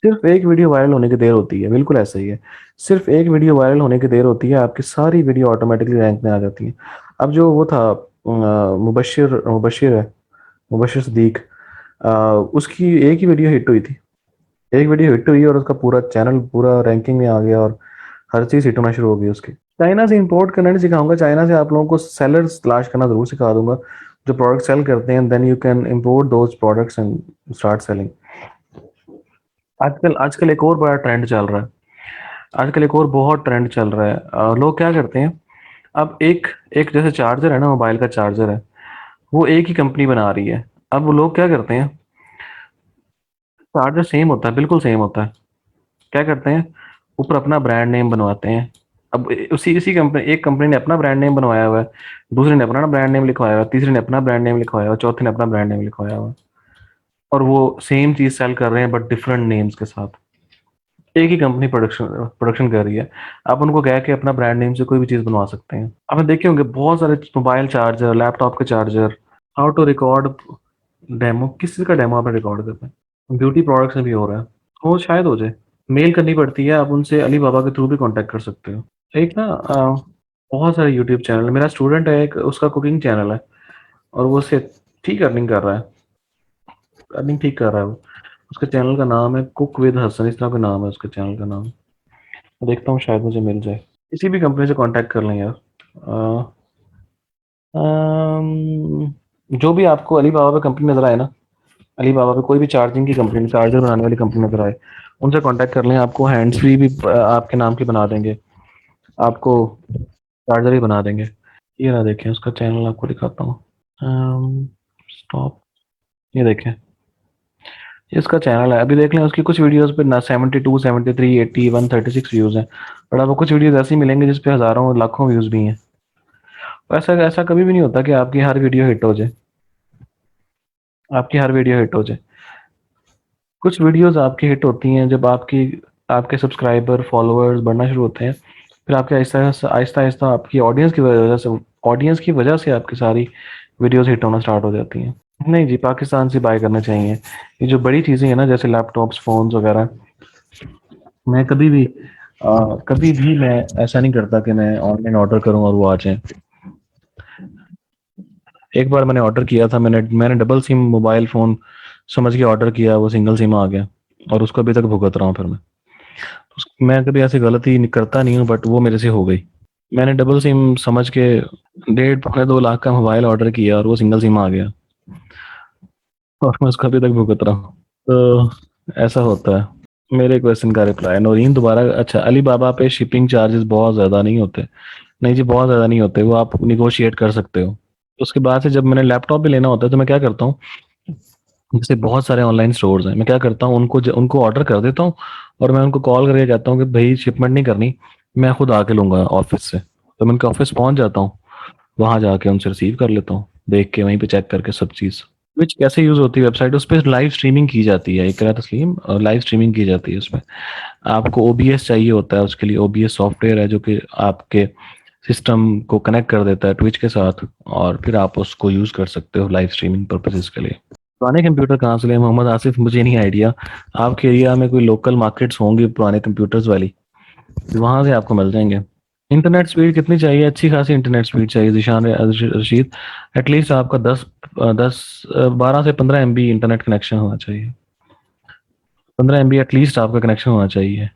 सिर्फ एक वीडियो वायरल होने की देर होती है, बिल्कुल ऐसा ही है। सिर्फ एक वीडियो वायरल होने की देर होती है, आपकी सारी वीडियो ऑटोमेटिकली रैंक में आ जाती है। अब जो वो था मुबशिर मुबशिर है, मुबशिर सदीक, उसकी एक ही वीडियो हिट हुई थी। एक वीडियो हिट हुई और उसका पूरा चैनल पूरा रैंकिंग में आ गया, और हर चीज़ हिट होना शुरू हो गई उसकी। चाइना से इंपोर्ट करना नहीं सिखाऊंगा, चाइना से आप लोगों को सेलर्स तलाश करना जरूर सिखा दूंगा, जो प्रोडक्ट सेल करते हैं। Then you can import those products and start selling. आजकल आजकल एक और बड़ा ट्रेंड चल रहा है। आजकल एक और बहुत ट्रेंड चल रहा है। लोग क्या करते हैं? अब एक एक जैसे चार्जर है ना, मोबाइल का चार्जर है, वो एक ही कंपनी बना रही है। अब वो लोग क्या करते हैं? चार्जर सेम होता है, बिल्कुल सेम होता है। क्या करते हैं? ऊपर अपना ब्रांड नेम बनवाते हैं। अब उसी इसी कंपनी एक कंपनी ने अपना ब्रांड नेम बनवाया हुआ है, दूसरे ने अपना ब्रांड नेम लिखवाया हुआ है, तीसरे ने अपना ब्रांड नेम लिखवाया हुआ है, चौथे ने अपना ब्रांड नेम लिखवाया हुआ है। और वो सेम चीज सेल कर रहे हैं बट डिफरेंट नेम्स के साथ। एक ही कंपनी प्रोडक्शन प्रोडक्शन कर रही है। आप उनको कह के अपना ब्रांड नेम से कोई भी चीज़ बनवा सकते हैं। आपने देखे होंगे बहुत सारे मोबाइल चार्जर, लैपटॉप के charger. How to record demo, किस चीज़ का डेमो आपने रिकॉर्ड करना है? ब्यूटी प्रोडक्ट्स में भी हो रहा है। वो शायद हो जाए। मेल करनी पड़ती है, आप उनसे अली बाबा के थ्रू भी कांटेक्ट कर सकते हो। एक ना बहुत सारे यूट्यूब चैनल, मेरा स्टूडेंट है एक, उसका कुकिंग चैनल है, और वो उससे ठीक अर्निंग कर रहा है। अर्निंग ठीक कर रहा है वो। उसके चैनल का नाम है कुक विद हसन, इस तरह का नाम है उसके चैनल का नाम। मैं देखता हूँ, शायद मुझे मिल जाए। किसी भी कंपनी से कांटेक्ट कर लें यार। अ, जो भी आपको अली बाबा पे कंपनी नजर आए ना, अली बाबा पे कोई भी चार्जिंग की कंपनी, चार्जर बनाने वाली कंपनी नजर आए, उनसे कांटेक्ट कर लें, आपको हैंड्स फ्री भी आपके नाम की बना देंगे, आपको चार्जर भी बना देंगे। ये ना देखें, उसका चैनल आपको दिखाता हूँ। स्टॉप, ये देखें, ये इसका चैनल है। अभी देख लें, उसकी कुछ वीडियोस पे ना 72, 73, 80, 136 व्यूज हैं, बट आपको कुछ वीडियोस ऐसी मिलेंगे जिस पे हजारों लाखों व्यूज भी हैं। ऐसा ऐसा कभी भी नहीं होता कि आपकी हर वीडियो हिट हो जाए, आपकी हर वीडियो हिट हो जाए। कुछ वीडियोस आपकी हिट होती हैं जब आपकी आपके सब्सक्राइबर फॉलोअर्स बढ़ना शुरू होते हैं, फिर आपके आहिस्ता आहिस्ता आहिस्ता आपकी ऑडियंस की वजह से आपकी सारी वीडियोस हिट होना स्टार्ट हो जाती हैं। नहीं जी, पाकिस्तान से बाय करने चाहिए। ये जो बड़ी चीज़ें हैं ना, जैसे लैपटॉप्स, फ़ोन्स वगैरह, मैं कभी भी मैं ऐसा नहीं करता कि मैं ऑनलाइन ऑर्डर करूं और वो आ जाए। एक बार मैंने ऑर्डर किया था, मैंने मैंने डबल सिम मोबाइल फ़ोन समझ के ऑर्डर किया, वो सिंगल सिम आ गया, और उसको अभी तक भुगत रहा हूँ फिर मैं। मैं कभी ऐसी गलती करता नहीं हूँ, बट वो मेरे से हो गई। मैंने डबल सिम समझ के 1.5 पौने 2 लाख का मोबाइल ऑर्डर किया और वो सिंगल सिम आ गया, और मैं उसको अभी तक भुगत रहा हूँ। तो ऐसा होता है। मेरे क्वेश्चन का रिप्लाई नौरीन दोबारा, अच्छा, अली बाबा पे शिपिंग चार्जेस बहुत ज़्यादा नहीं होते? नहीं जी, बहुत ज़्यादा नहीं होते, वो आप निगोशिएट कर सकते हो। उसके बाद से जब मैंने लैपटॉप भी लेना होता है तो मैं क्या करता हूँ, जैसे बहुत सारे ऑनलाइन स्टोर्स हैं, मैं क्या करता हूँ, उनको ऑर्डर कर देता हूँ, और मैं उनको कॉल करके कहता हूँ कि भाई शिपमेंट नहीं करनी, मैं खुद आके लूँगा ऑफिस से। तो मैं उनके ऑफिस पहुँच जाता हूँ, वहाँ जाके उनसे रिसीव कर लेता हूँ, देख के वहीं पे चेक करके सब चीज़। विच कैसे यूज़ होती है वेबसाइट, उस पर लाइव स्ट्रीमिंग की जाती है, इकरा तस्लीम, लाइव स्ट्रीमिंग की जाती है उसमें। आपको ओबीएस चाहिए होता है, उसके लिए ओबीएस सॉफ्टवेयर है जो कि आपके सिस्टम को कनेक्ट कर देता है ट्विच के साथ, और फिर आप उसको यूज़ कर सकते हो लाइव स्ट्रीमिंग पर्पसेस के लिए। पुराने कंप्यूटर कहाँ से लें मोहम्मद आसिफ, मुझे नहीं आइडिया। आपके एरिया में कोई लोकल मार्केट्स होंगी पुराने कंप्यूटर्स वाली, वहां से आपको मिल जाएंगे। इंटरनेट स्पीड कितनी चाहिए? अच्छी खासी इंटरनेट स्पीड चाहिए जिशान रशीद। एटलीस्ट आपका 12 से 15 MB इंटरनेट कनेक्शन होना चाहिए। 15 MB एटलीस्ट आपका कनेक्शन होना चाहिए।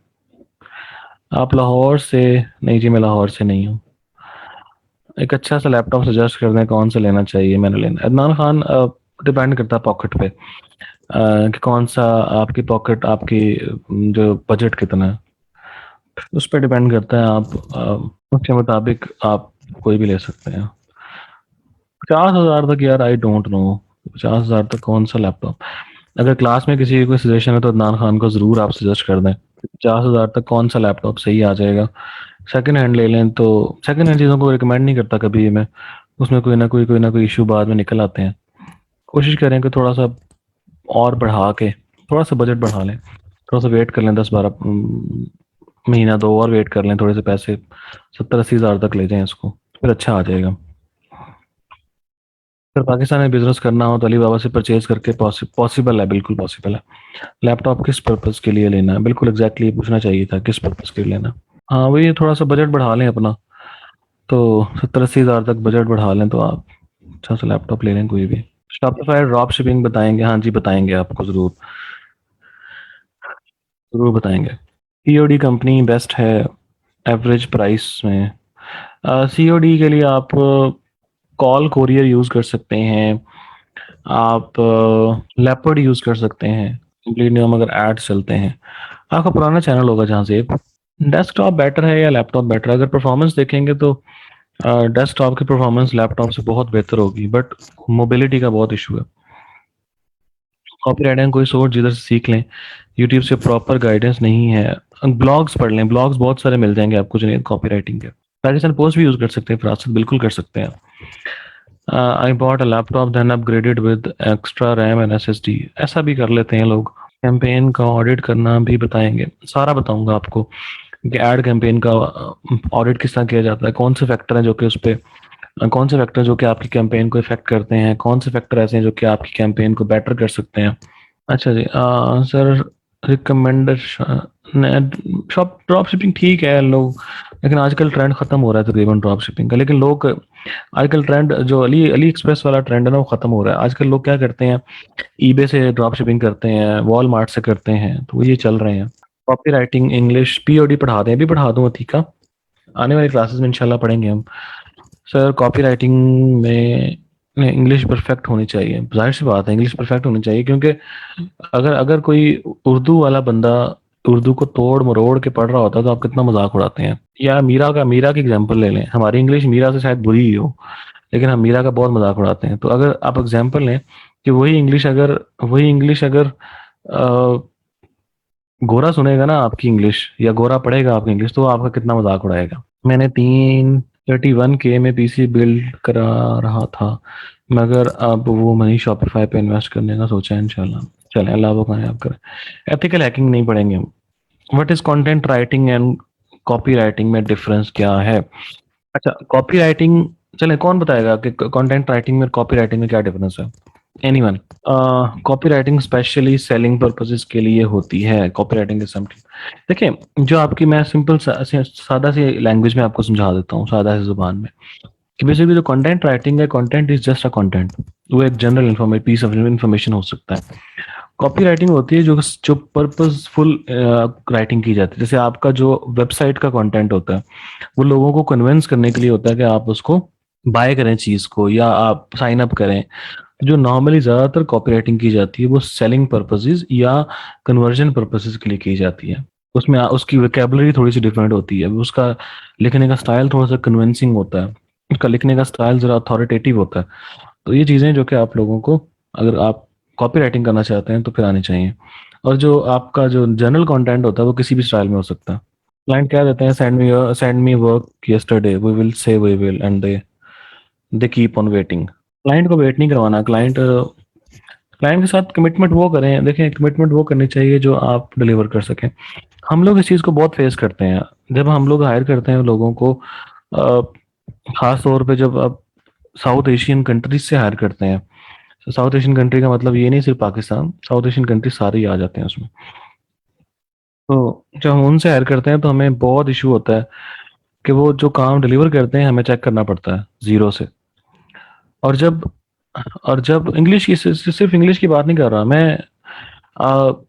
आप लाहौर से? नहीं जी, मैं लाहौर से नहीं हूँ। एक अच्छा सा लैपटॉप सजेस्ट कर दें, कौन सा लेना चाहिए? मैंने लेना अदनान खान, डिपेंड करता है पॉकेट पे, कि कौन सा आपकी पॉकेट, आपकी जो बजट कितना है, उस पर डिपेंड करता है। आप उसके मुताबिक आप कोई भी ले सकते हैं। 50,000 तक यार, आई डोंट नो, 50,000 तक कौन सा लैपटॉप? अगर क्लास में किसी की कोई सजेशन है तो अदनान खान को ज़रूर आप सजेस्ट कर दें। 50,000 तक कौन सा लैपटॉप सही आ जाएगा? सेकंड हैंड ले लें तो, सेकंड हैंड चीज़ों को रिकमेंड नहीं करता कभी मैं, उसमें कोई ना कोई इशू बाद में निकल आते हैं। कोशिश करें कि थोड़ा सा और बढ़ा के, थोड़ा सा बजट बढ़ा लें, थोड़ा सा वेट कर लें, 10-12 महीना दो और वेट कर लें, थोड़े से पैसे 70-80 हज़ार तक ले जाएं इसको, फिर अच्छा आ जाएगा। अगर पाकिस्तान में बिजनेस करना हो तो अलीबाबा से परचेज करके पॉसिबल है, बिल्कुल पॉसिबल है। लैपटॉप किस पर्पज़ के लिए लेना है, बिल्कुल एग्जैक्टली पूछना चाहिए था, किस पर्पज़ के लिए लेना। हाँ, वही थोड़ा सा बजट बढ़ा लें अपना, तो 70-80 हज़ार तक बजट बढ़ा लें तो आप अच्छा सा लैपटॉप ले लें कोई भी। शॉपिफाई ड्रॉप शिपिंग बताएंगे? हाँ जी, बताएंगे आपको, ज़रूर ज़रूर बताएंगे। सीओडी कंपनी बेस्ट है एवरेज प्राइस में। सीओडी के लिए आप कॉल कोरियर यूज़ कर सकते हैं, आप लेपर्ड यूज़ कर सकते हैं, प्लेटिनम अगर एड्स चलते हैं। आपका पुराना चैनल होगा जहाँ से। डेस्कटॉप बेटर है या लैपटॉप बेटर? अगर परफॉर्मेंस देखेंगे तो डेस्कटॉप की परफॉर्मेंस लैपटॉप से बहुत बेहतर होगी, बट मोबिलिटी का बहुत इशू है। कॉपी राइटिंग कोई सोर्स जिधर से सीख लें, यूट्यूब से प्रॉपर गाइडेंस नहीं है। ब्लॉग्स पढ़ लें, ब्लॉग्स बहुत सारे मिल जाएंगे आपको जो कॉपी राइटिंग के। पाकिस्तान पोस्ट भी यूज़ कर सकते हैं, फरासत बिल्कुल कर सकते हैं। I bought a laptop then upgraded with extra RAM and SSD, ऐसा भी कर लेते हैं लोग। कैंपेन का ऑडिट करना भी बताएंगे, सारा बताऊंगा आपको कि एड कैंपेन का ऑडिट किस तरह किया जाता है, कौन से फैक्टर हैं जो कि उस पे, कौन से फैक्टर जो कि आपकी कैंपेन को इफेक्ट करते हैं, कौन से फैक्टर ऐसे हैं जो कि आपकी कैंपेन को बेटर कर सकते हैं। अच्छा जी, sir, recommendation shop drop shipping ठीक है लोग, लेकिन आजकल ट्रेंड खत्म हो रहा है तकरीबन ड्रॉप शिपिंग का। लेकिन लोग आजकल ट्रेंड जो अली अली एक्सप्रेस वाला ट्रेंड है ना, वो खत्म हो रहा है। आजकल लोग क्या करते हैं, ईबे से ड्रॉप शिपिंग करते हैं, वॉलमार्ट से करते हैं, तो ये चल रहे हैं। कॉपी राइटिंग इंग्लिश पीओडी पढ़ा दें? अभी पढ़ा दूँ? ठीक है, आने वाली क्लासेस में इंशाल्लाह पढ़ेंगे हम। सर कॉपी राइटिंग में नहीं, इंग्लिश परफेक्ट होनी चाहिए, जाहिर सी बात है इंग्लिश परफेक्ट होनी चाहिए, क्योंकि अगर अगर कोई उर्दू वाला बंदा उर्दू को तोड़ मरोड़ के पढ़ रहा होता है तो आप कितना मजाक उड़ाते हैं। या मीरा की एग्जांपल ले लें, हमारी इंग्लिश मीरा से शायद बुरी ही हो, लेकिन हम मीरा का बहुत मजाक उड़ाते हैं। तो अगर आप एग्जांपल लें कि वही इंग्लिश अगर अ, गोरा सुनेगा ना आपकी इंग्लिश, या गोरा पढ़ेगा आपकी इंग्लिश, तो वो आपका कितना मजाक उड़ाएगा। मैंने 31K में पीसी बिल्ड करा रहा था, मगर अब वो मनी शॉपिफाई पे इन्वेस्ट करने का सोचा है इंशाल्लाह। चलें, अल्लाह वो कामयाब करे। एथिकल हैकिंग नहीं पढ़ेंगे हम। What is content writing and copy writing में डिफरेंस क्या है? अच्छा, कॉपी राइटिंग, चले कौन बताएगा कि कंटेंट राइटिंग में कॉपी राइटिंग में क्या डिफरेंस है? Anyone? Copy writing specially selling purposes के लिए होती है। कॉपी राइटिंग इज समथिंग, देखिए जो आपकी, मैं सिंपल सादा सी लैंग्वेज में आपको समझा देता हूँ, सादा सी जुबान में, कि बेसिकली जो कंटेंट राइटिंग है, content is just a content. वो एक general information, piece of information हो सकता है। कॉपी राइटिंग होती है जो जो पर्पसफुल राइटिंग की जाती है। जैसे आपका जो वेबसाइट का कंटेंट होता है, वो लोगों को कन्विंस करने के लिए होता है कि आप उसको बाय करें चीज को, या आप साइन अप करें। जो नॉर्मली ज्यादातर कॉपी राइटिंग की जाती है वो सेलिंग पर्पसेस या कन्वर्जन पर्पसेस के लिए की जाती है। उसमें उसकी वोकेबलरी थोड़ी सी डिफरेंट होती है, उसका लिखने का स्टाइल थोड़ा सा कन्विंसिंग होता है, उसका लिखने का स्टाइल जरा अथॉरिटेटिव होता है। तो ये चीजें जो कि आप लोगों को, अगर आप कॉपी राइटिंग करना चाहते हैं तो फिर आनी चाहिए। और जो आपका जो जनरल कंटेंट होता है वो किसी भी स्टाइल में हो सकता है। क्लाइंट क्या देते हैं, send me work yesterday, we will say we will, and they keep on waiting. Client को वेट नहीं करवाना। क्लाइंट के साथ कमिटमेंट वो करें, देखें कमिटमेंट वो करनी चाहिए जो आप डिलीवर कर सकें। हम लोग इस चीज़ को बहुत फेस करते हैं जब हम लोग हायर करते हैं लोगों को, खास तौर पे जब आप साउथ एशियन कंट्रीज से हायर करते हैं। साउथ एशियन कंट्री का मतलब ये नहीं सिर्फ पाकिस्तान, साउथ एशियन कंट्री सारे ही आ जाते हैं उसमें। तो जब हम उनसे हायर करते हैं तो हमें बहुत इशू होता है कि वो जो काम डिलीवर करते हैं हमें चेक करना पड़ता है जीरो से। और जब और जब इंग्लिश की, सिर्फ इंग्लिश की बात नहीं कर रहा मैं,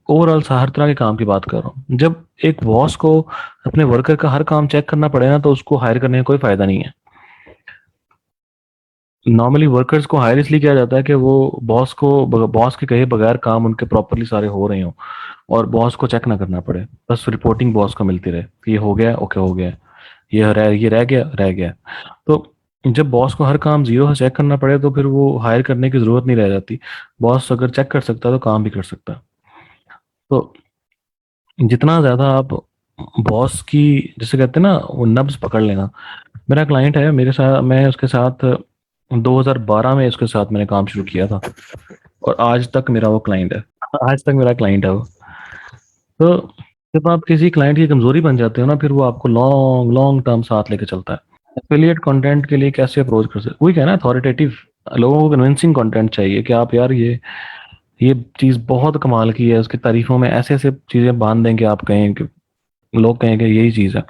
ओवरऑल हर तरह के काम की बात कर रहा हूँ। जब एक बॉस को अपने वर्कर का हर काम चेक करना पड़े ना, तो उसको हायर करने का कोई फायदा नहीं है। नॉर्मली वर्कर्स को हायर इसलिए किया जाता है कि वो बॉस के कहे बगैर काम उनके प्रॉपरली सारे हो रहे हो, और बॉस को चेक ना करना पड़े। बस रिपोर्टिंग बॉस को मिलती रहे कि ये हो गया, ओके हो गया, ये रह गया। तो जब बॉस को हर काम जीरो से चेक करना पड़े तो फिर वो हायर करने की जरूरत नहीं रह जाती। बॉस अगर चेक कर सकता है तो काम भी कर सकता है। तो जितना ज्यादा आप बॉस की, जैसे कहते हैं ना, वो नब्ज पकड़ लेना। मेरा क्लाइंट है, मेरे साथ, मैं उसके साथ 2012 में उसके साथ मैंने काम शुरू किया था, और आज तक मेरा वो क्लाइंट है। आज तक मेरा क्लाइंट है वो। तो जब आप किसी क्लाइंट की कमजोरी बन जाते हो ना, फिर वो आपको लॉन्ग लॉन्ग टर्म साथ लेके चलता है। एफिलिएट कंटेंट के लिए कैसे अप्रोच कर सकते, वही कहना अथॉरिटेटिव, लोगों को कन्विंसिंग कंटेंट चाहिए कि आप यार ये चीज बहुत कमाल की है, उसकी तारीफों में ऐसे ऐसे चीजें बांध दें कि आप कहें कि लोग कहें कि यही चीज है।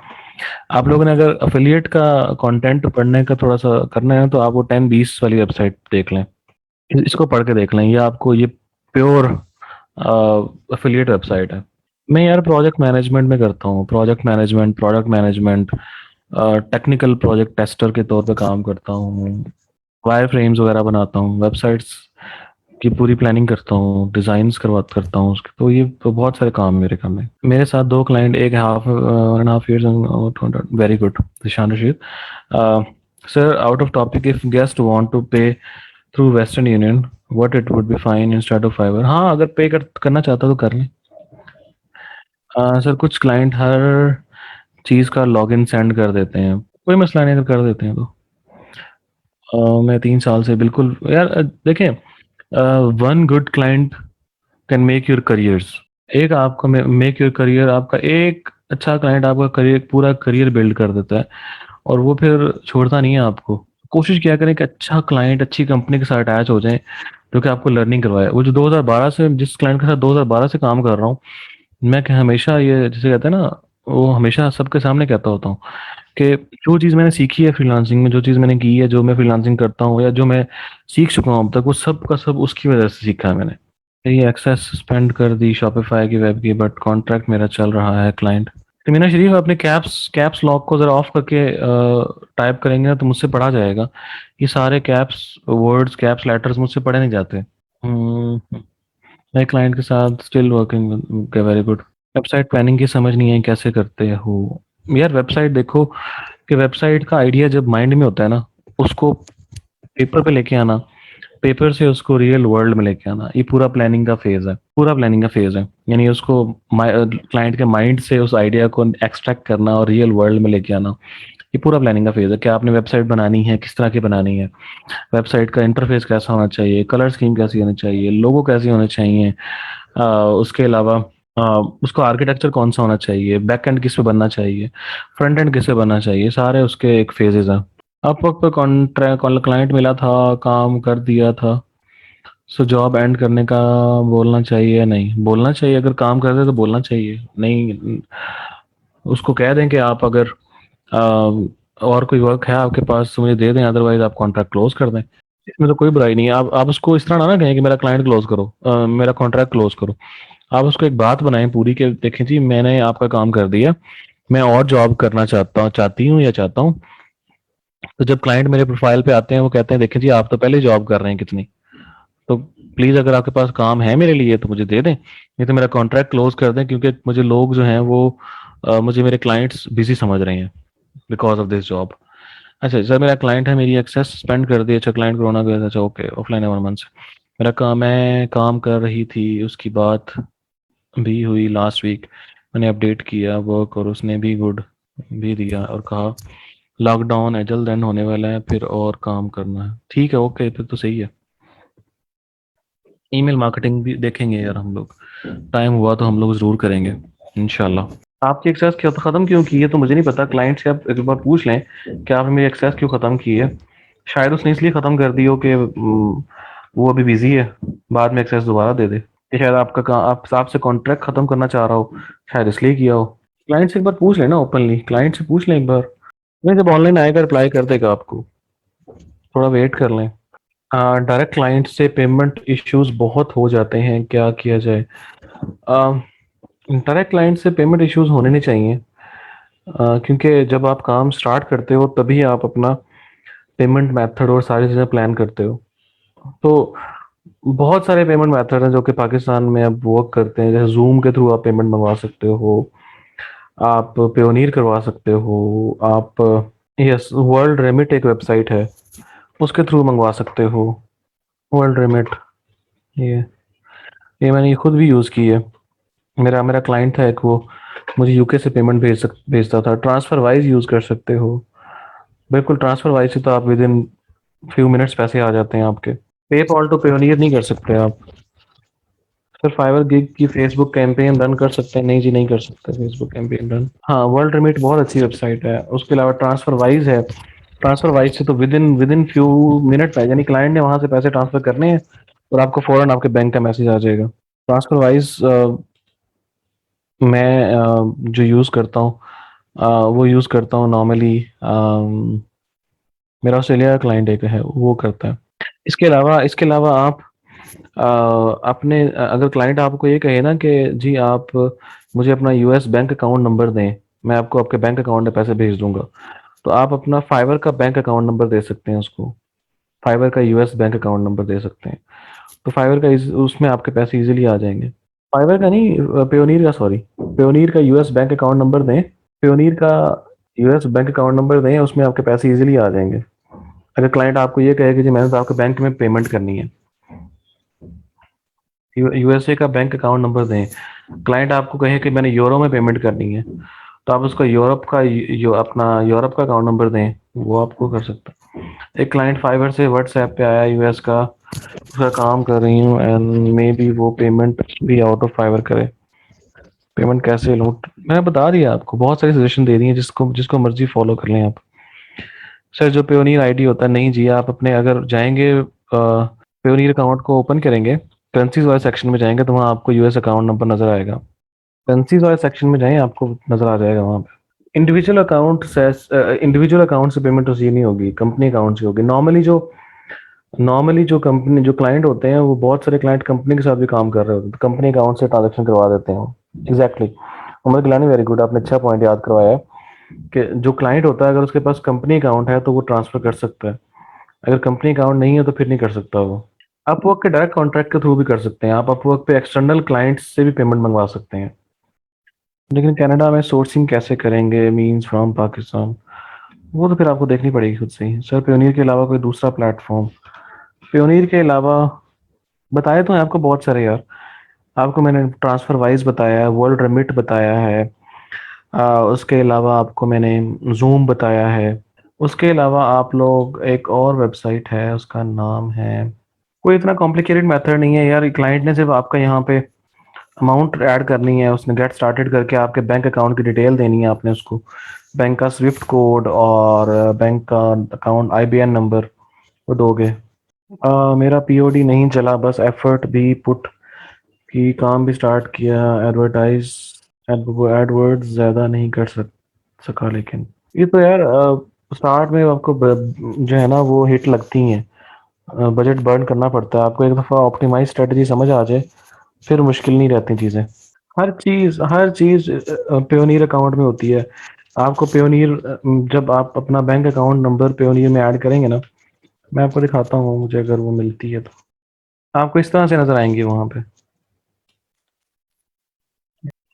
आप लोगों ने अगर अफिलिएट का कंटेंट पढ़ने का थोड़ा सा करना है तो आप वो 10-20 वाली वेबसाइट देख लें, इसको पढ़ के देख लें, ये आपको ये प्योर अफिलिएट वेबसाइट है। मैं यार प्रोजेक्ट मैनेजमेंट में करता हूँ, project management, product management, technical project tester के तौर पे काम करता हूँ, वायर फ्रेम्स वगैरह बनाता हूँ, वेबसाइट्स की पूरी प्लानिंग करता हूँ, डिजाइन्स करता हूँ उसके। तो ये तो बहुत सारे काम मेरे काम है। मेरे साथ दो क्लाइंट, एक 1.5 years, very good, Dishan Rashid. Sir, out of topic, if guest want to pay through Western Union, what it would be fine instead of Fiverr? हाँ, अगर करना चाहता तो कर लें। सर, कुछ क्लाइंट हर चीज का लॉगिन सेंड कर देते हैं, कोई मसला नहीं अगर कर देते हैं तो। मैं 3 साल से बिल्कुल यार, देखें, one good client can make your careers. एक आपका मेक योर करियर, आपका एक अच्छा क्लाइंट आपका करियर, पूरा करियर बिल्ड कर देता है, और वो फिर छोड़ता नहीं है आपको। कोशिश किया करें कि अच्छा क्लाइंट अच्छी कंपनी के साथ अटैच हो जाए जो कि आपको लर्निंग करवाए। वो जो 2012 से, जिस क्लाइंट के साथ 2012 से काम कर रहा हूँ, मैं हमेशा ये, जैसे कहते हैं ना, वो हमेशा सबके सामने कहता होता हूँ कि जो चीज़ मैंने सीखी है फ्रीलांसिंग में, जो चीज़ मैंने की है, जो मैं फ्रीलांसिंग करता हूँ या जो मैं सीख चुका हूँ अब तक, वो सब का सब उसकी वजह से सीखा है मैंने। ये एक्सेस सस्पेंड कर दी शॉपिफाई की वेब की, बट कॉन्ट्रैक्ट मेरा चल रहा है क्लाइंट। मीना शरीफ अपने कैप्स लॉक को जरा ऑफ करके टाइप करेंगे ना तो मुझसे पढ़ा जाएगा। ये सारे कैप्स वर्ड्स कैप्स लेटर्स मुझसे पढ़े नहीं जाते। हम्म, नए क्लाइंट के साथ still working, very good. Website planning की समझ नहीं है कैसे करते हो? यार वेबसाइट देखो कि वेबसाइट का आइडिया जब माइंड में होता है ना, उसको पेपर पे लेके आना, पेपर से उसको रियल वर्ल्ड में लेके आना, ये पूरा प्लानिंग का फेज है, पूरा प्लानिंग का फेज है। यानी उसको क्लाइंट के माइंड से उस आइडिया को एक्सट्रैक्ट करना और रियल वर्ल्ड में लेके आना, ये पूरा प्लानिंग का फेज है। क्या आपने वेबसाइट बनानी है, किस तरह की बनानी है, वेबसाइट का इंटरफेस कैसा होना चाहिए, कलर स्कीम कैसी होनी चाहिए, लोगो कैसी होने चाहिए, उसके अलावा अ, उसका आर्किटेक्चर कौन सा होना चाहिए, बैक एंड किस पे बनना चाहिए, फ्रंट एंड किस पे बनना चाहिए, सारे उसके एक फेजेस हैं। आप वक्त पे कॉन्ट्रैक्ट क्लाइंट मिला था, काम कर दिया था, सो जॉब एंड करने का बोलना चाहिए? नहीं बोलना चाहिए, अगर काम कर रहे तो बोलना चाहिए। नहीं, उसको कह दें कि आप अगर और कोई वर्क है आपके पास तो मुझे दे दें, अदरवाइज आप कॉन्ट्रैक्ट क्लोज कर दें। इसमें तो कोई बुराई नहीं है। आप उसको इस तरह ना कहें कि मेरा क्लाइंट क्लोज करो, मेरा कॉन्ट्रैक्ट क्लोज करो। आप उसको एक बात बनाएं पूरी के देखें जी मैंने आपका काम कर दिया, मैं और जॉब करना चाहती हूँ या चाहता हूँ। तो जब क्लाइंट मेरे प्रोफाइल पे आते हैं वो कहते हैं देखें जी आप तो पहले जॉब कर रहे हैं कितनी, तो प्लीज अगर आपके पास काम है मेरे लिए तो मुझे दे दें, नहीं तो मेरा कॉन्ट्रैक्ट क्लोज कर दें, क्योंकि मुझे लोग जो हैं वो मुझे मेरे क्लाइंट्स बिजी समझ रहे हैं बिकॉज ऑफ दिस जॉब। अच्छा सर मेरा क्लाइंट है, मेरी एक्सेस सस्पेंड कर दी। अच्छा क्लाइंट कोरोना की वजह से, अच्छा ओके ऑफलाइन है 1 मंथ से। मेरा काम मैं काम कर रही थी, उसकी बात भी हुई लास्ट वीक, मैंने अपडेट किया वर्क और उसने भी गुड भी दिया और कहा लॉकडाउन है जल्द एंड होने वाला है, फिर और काम करना है। ठीक है ओके, फिर तो सही है। ईमेल मार्केटिंग भी देखेंगे यार हम लोग, टाइम हुआ तो हम लोग जरूर करेंगे इंशाल्लाह। आपकी एक्सेस क्यों खत्म क्यों की है तो मुझे नहीं पता, क्लाइंट से आप एक बार पूछ लें कि आपने मेरी एक्सेस क्यों खत्म की है। शायद उसने इसलिए खत्म कर दी हो कि वो अभी बिजी है, बाद में एक्सेस दोबारा दे दे। कि शायद आपसे कॉन्ट्रैक्ट खत्म करना चाह रहा हो, शायद इसलिए किया हो। क्लाइंट से एक बार पूछ लेना ओपनली, क्लाइंट से पूछ लें एक बार। नहीं जब ऑनलाइन आएगा रिप्लाई कर देगा आपको, थोड़ा वेट कर लें। डायरेक्ट क्लाइंट से पेमेंट इश्यूज बहुत हो जाते हैं, क्या किया जाए? डायरेक्ट क्लाइंट से पेमेंट इश्यूज होने नहीं चाहिए, क्योंकि जब आप काम स्टार्ट करते हो तभी आप अपना पेमेंट मेथड और सारी चीज़ें प्लान करते हो। तो बहुत सारे पेमेंट मेथड हैं जो कि पाकिस्तान में अब वर्क करते हैं, जैसे जूम के थ्रू आप पेमेंट मंगवा सकते हो, आप पेयोनीर करवा सकते हो, आप यस वर्ल्ड रेमिट एक वेबसाइट है उसके थ्रू मंगवा सकते हो। वर्ल्ड रेमिट, ये ये मैंने ये खुद भी यूज़ की है। मेरा मेरा क्लाइंट था एक, वो मुझे यूके से पेमेंट भेजता था। ट्रांसफर वाइज यूज़ कर सकते हो, बिल्कुल ट्रांसफर वाइज से तो आप विद इन फ्यू मिनट्स पैसे आ जाते हैं आपके। पेपॉल टू पेयोनियर नहीं कर सकते आप। फिर फाइवर गिग की फेसबुक कैंपेन रन कर सकते हैं? नहीं जी नहीं कर सकते फेसबुक कैंपेन रन। हाँ वर्ल्ड रेमिट बहुत अच्छी वेबसाइट है। उसके अलावा ट्रांसफर वाइज है, ट्रांसफर वाइज से तो विद इन फ्यू मिनट है, यानी क्लाइंट ने वहां से पैसे ट्रांसफर करने हैं और आपको फौरन आपके बैंक का मैसेज आ जाएगा। ट्रांसफर वाइज मैं जो यूज़ करता हूँ वो यूज़ करता हूँ नॉर्मली। मेरा ऑस्ट्रेलिया का क्लाइंट एक है वो करता है। इसके अलावा आप अपने अगर क्लाइंट आपको ये कहे ना कि जी आप मुझे अपना यूएस बैंक अकाउंट नंबर दें, मैं आपको आपके बैंक अकाउंट में पैसे भेज दूंगा, तो आप अपना फाइवर का बैंक अकाउंट नंबर दे सकते हैं उसको। फाइवर का यूएस बैंक अकाउंट नंबर दे सकते हैं, तो फाइवर का उसमें आपके पैसे इजीली आ जाएंगे। फाइवर का नहीं, पेयोनीर का, सॉरी, पेयोनीर का यूएस बैंक अकाउंट नंबर दें। पेयोनीर का यूएस बैंक अकाउंट नंबर दें, उसमें आपके पैसे इजीली आ जाएंगे। अगर क्लाइंट आपको ये कहे कि जी मैंने तो आपके बैंक में पेमेंट करनी है, यूएसए का बैंक अकाउंट नंबर दें। क्लाइंट आपको कहे कि मैंने यूरो में पेमेंट करनी है, तो आप उसका अपना यूरोप का अकाउंट नंबर दें, वो आपको कर सकता है। एक क्लाइंट फाइवर से व्हाट्सएप पे आया यूएस का, उसका काम कर रही हूँ एंड मे बी वो पेमेंट भी आउट ऑफ फाइवर करे। पेमेंट कैसे लूँ? मैंने बता दिया आपको, बहुत सारी सजेशन दे दी है, जिसको जिसको मर्जी फॉलो कर लें आप। सर जो पेयोनियर आईडी होता है, नहीं जी आप अपने अगर जाएंगे पेयोनियर अकाउंट को ओपन करेंगे, करेंसीज वाले सेक्शन में जाएंगे तो वहाँ आपको यूएस अकाउंट नंबर नजर आएगा। करेंसीज वाले सेक्शन में जाएं, आपको नजर आ जाएगा वहाँ पे। इंडिविजुअल अकाउंट से पेमेंट रिसीव नहीं होगी, कंपनी अकाउंट से होगी। नॉर्मली जो कंपनी जो क्लाइंट होते हैं वो बहुत सारे क्लाइंट कंपनी के साथ भी काम कर रहे होते हैं, तो कंपनी अकाउंट से ट्रांजेक्शन करवा देते हैं exactly. Umar Gilani, very good, आपने अच्छा पॉइंट याद करवाया है कि जो क्लाइंट होता है अगर उसके पास कंपनी अकाउंट है तो वो ट्रांसफर कर सकता है, अगर कंपनी अकाउंट नहीं है तो फिर नहीं कर सकता वो। अपवर्क के डायरेक्ट कॉन्ट्रैक्ट के थ्रू भी कर सकते हैं आप, अपवर्क पे एक्सटर्नल क्लाइंट्स से भी पेमेंट मंगवा सकते हैं। लेकिन कनाडा में सोर्सिंग कैसे करेंगे, मींस फ्रॉम पाकिस्तान, वो तो फिर आपको देखनी पड़ेगी खुद से ही। सर पेयोनियर के अलावा कोई दूसरा प्लेटफॉर्म, पेयोनियर के अलावा बताए तो हैं आपको बहुत सारे यार। आपको मैंने ट्रांसफर वाइज बताया है, वर्ल्ड रेमिट बताया है, उसके अलावा आपको मैंने जूम बताया है। उसके अलावा आप लोग एक और वेबसाइट है, उसका नाम है, कोई इतना कॉम्प्लिकेटेड मेथड नहीं है यार, क्लाइंट ने सिर्फ आपका यहाँ पे अमाउंट ऐड करनी है, उसने गेट स्टार्टेड करके आपके बैंक अकाउंट की डिटेल देनी है आपने उसको, बैंक का स्विफ्ट कोड और बैंक का अकाउंट आईबीएन नंबर वो दोगे। मेरा पीओडी नहीं चला, बस एफर्ट भी पुट की, काम भी स्टार्ट किया, एडवर्टाइज एडवर्ड ज़्यादा नहीं कर सका लेकिन ये तो यार स्टार्ट में आपको जो है ना वो हिट लगती हैं, बजट बर्न करना पड़ता है आपको, एक दफ़ा ऑप्टिमाइज स्ट्रेटजी समझ आ जाए फिर मुश्किल नहीं रहती चीज़ें। हर चीज़ पेयोनियर अकाउंट में होती है। आपको पेयोनियर जब आप अपना बैंक अकाउंट नंबर पेयोनियर में ऐड करेंगे ना, मैं आपको दिखाता हूँ मुझे अगर वो मिलती है तो, आपको इस तरह से नज़र आएंगी वहाँ पे।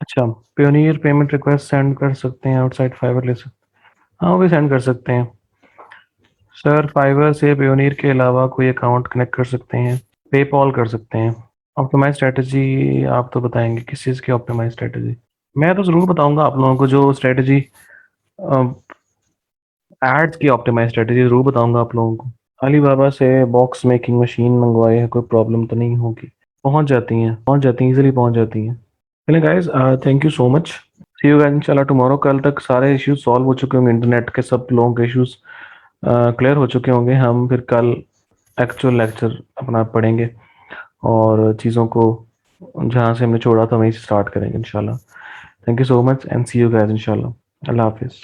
अच्छा, पेयोनियर पेमेंट रिक्वेस्ट सेंड कर सकते हैं, आउटसाइड फाइबर ले सकते हैं, हाँ वो भी सेंड कर सकते हैं। सर फाइवर से पेयोनियर के अलावा कोई अकाउंट कनेक्ट कर सकते हैं, पेपॉल कर सकते हैं। ऑप्टिमाइज स्ट्रेटजी आप तो बताएंगे किस चीज़ की ऑप्टिमाइज स्ट्रेटजी? मैं तो ज़रूर बताऊंगा आप लोगों को जो स्ट्रेटजी, एड्स की ऑप्टिमाइज स्ट्रेटजी ज़रूर बताऊंगा आप लोगों को। अलीबाबा से बॉक्स मेकिंग मशीन मंगवाई है, कोई प्रॉब्लम तो नहीं होगी? पहुंच जाती हैं, इजीली पहुंच जाती हैं। चलिए guys, thank you so much, see you guys इंशाल्लाह टुमारो। कल तक सारे इश्यूज सॉल्व हो चुके होंगे, इंटरनेट के सब लोगों के इश्यूज क्लियर हो चुके होंगे। हम फिर कल एक्चुअल लेक्चर अपना पढ़ेंगे और चीज़ों को जहाँ से हमने छोड़ा था वहीं से स्टार्ट करेंगे इंशाल्लाह। Thank you so much and see you guys इंशाल्लाह। अल्लाह हाफिज़।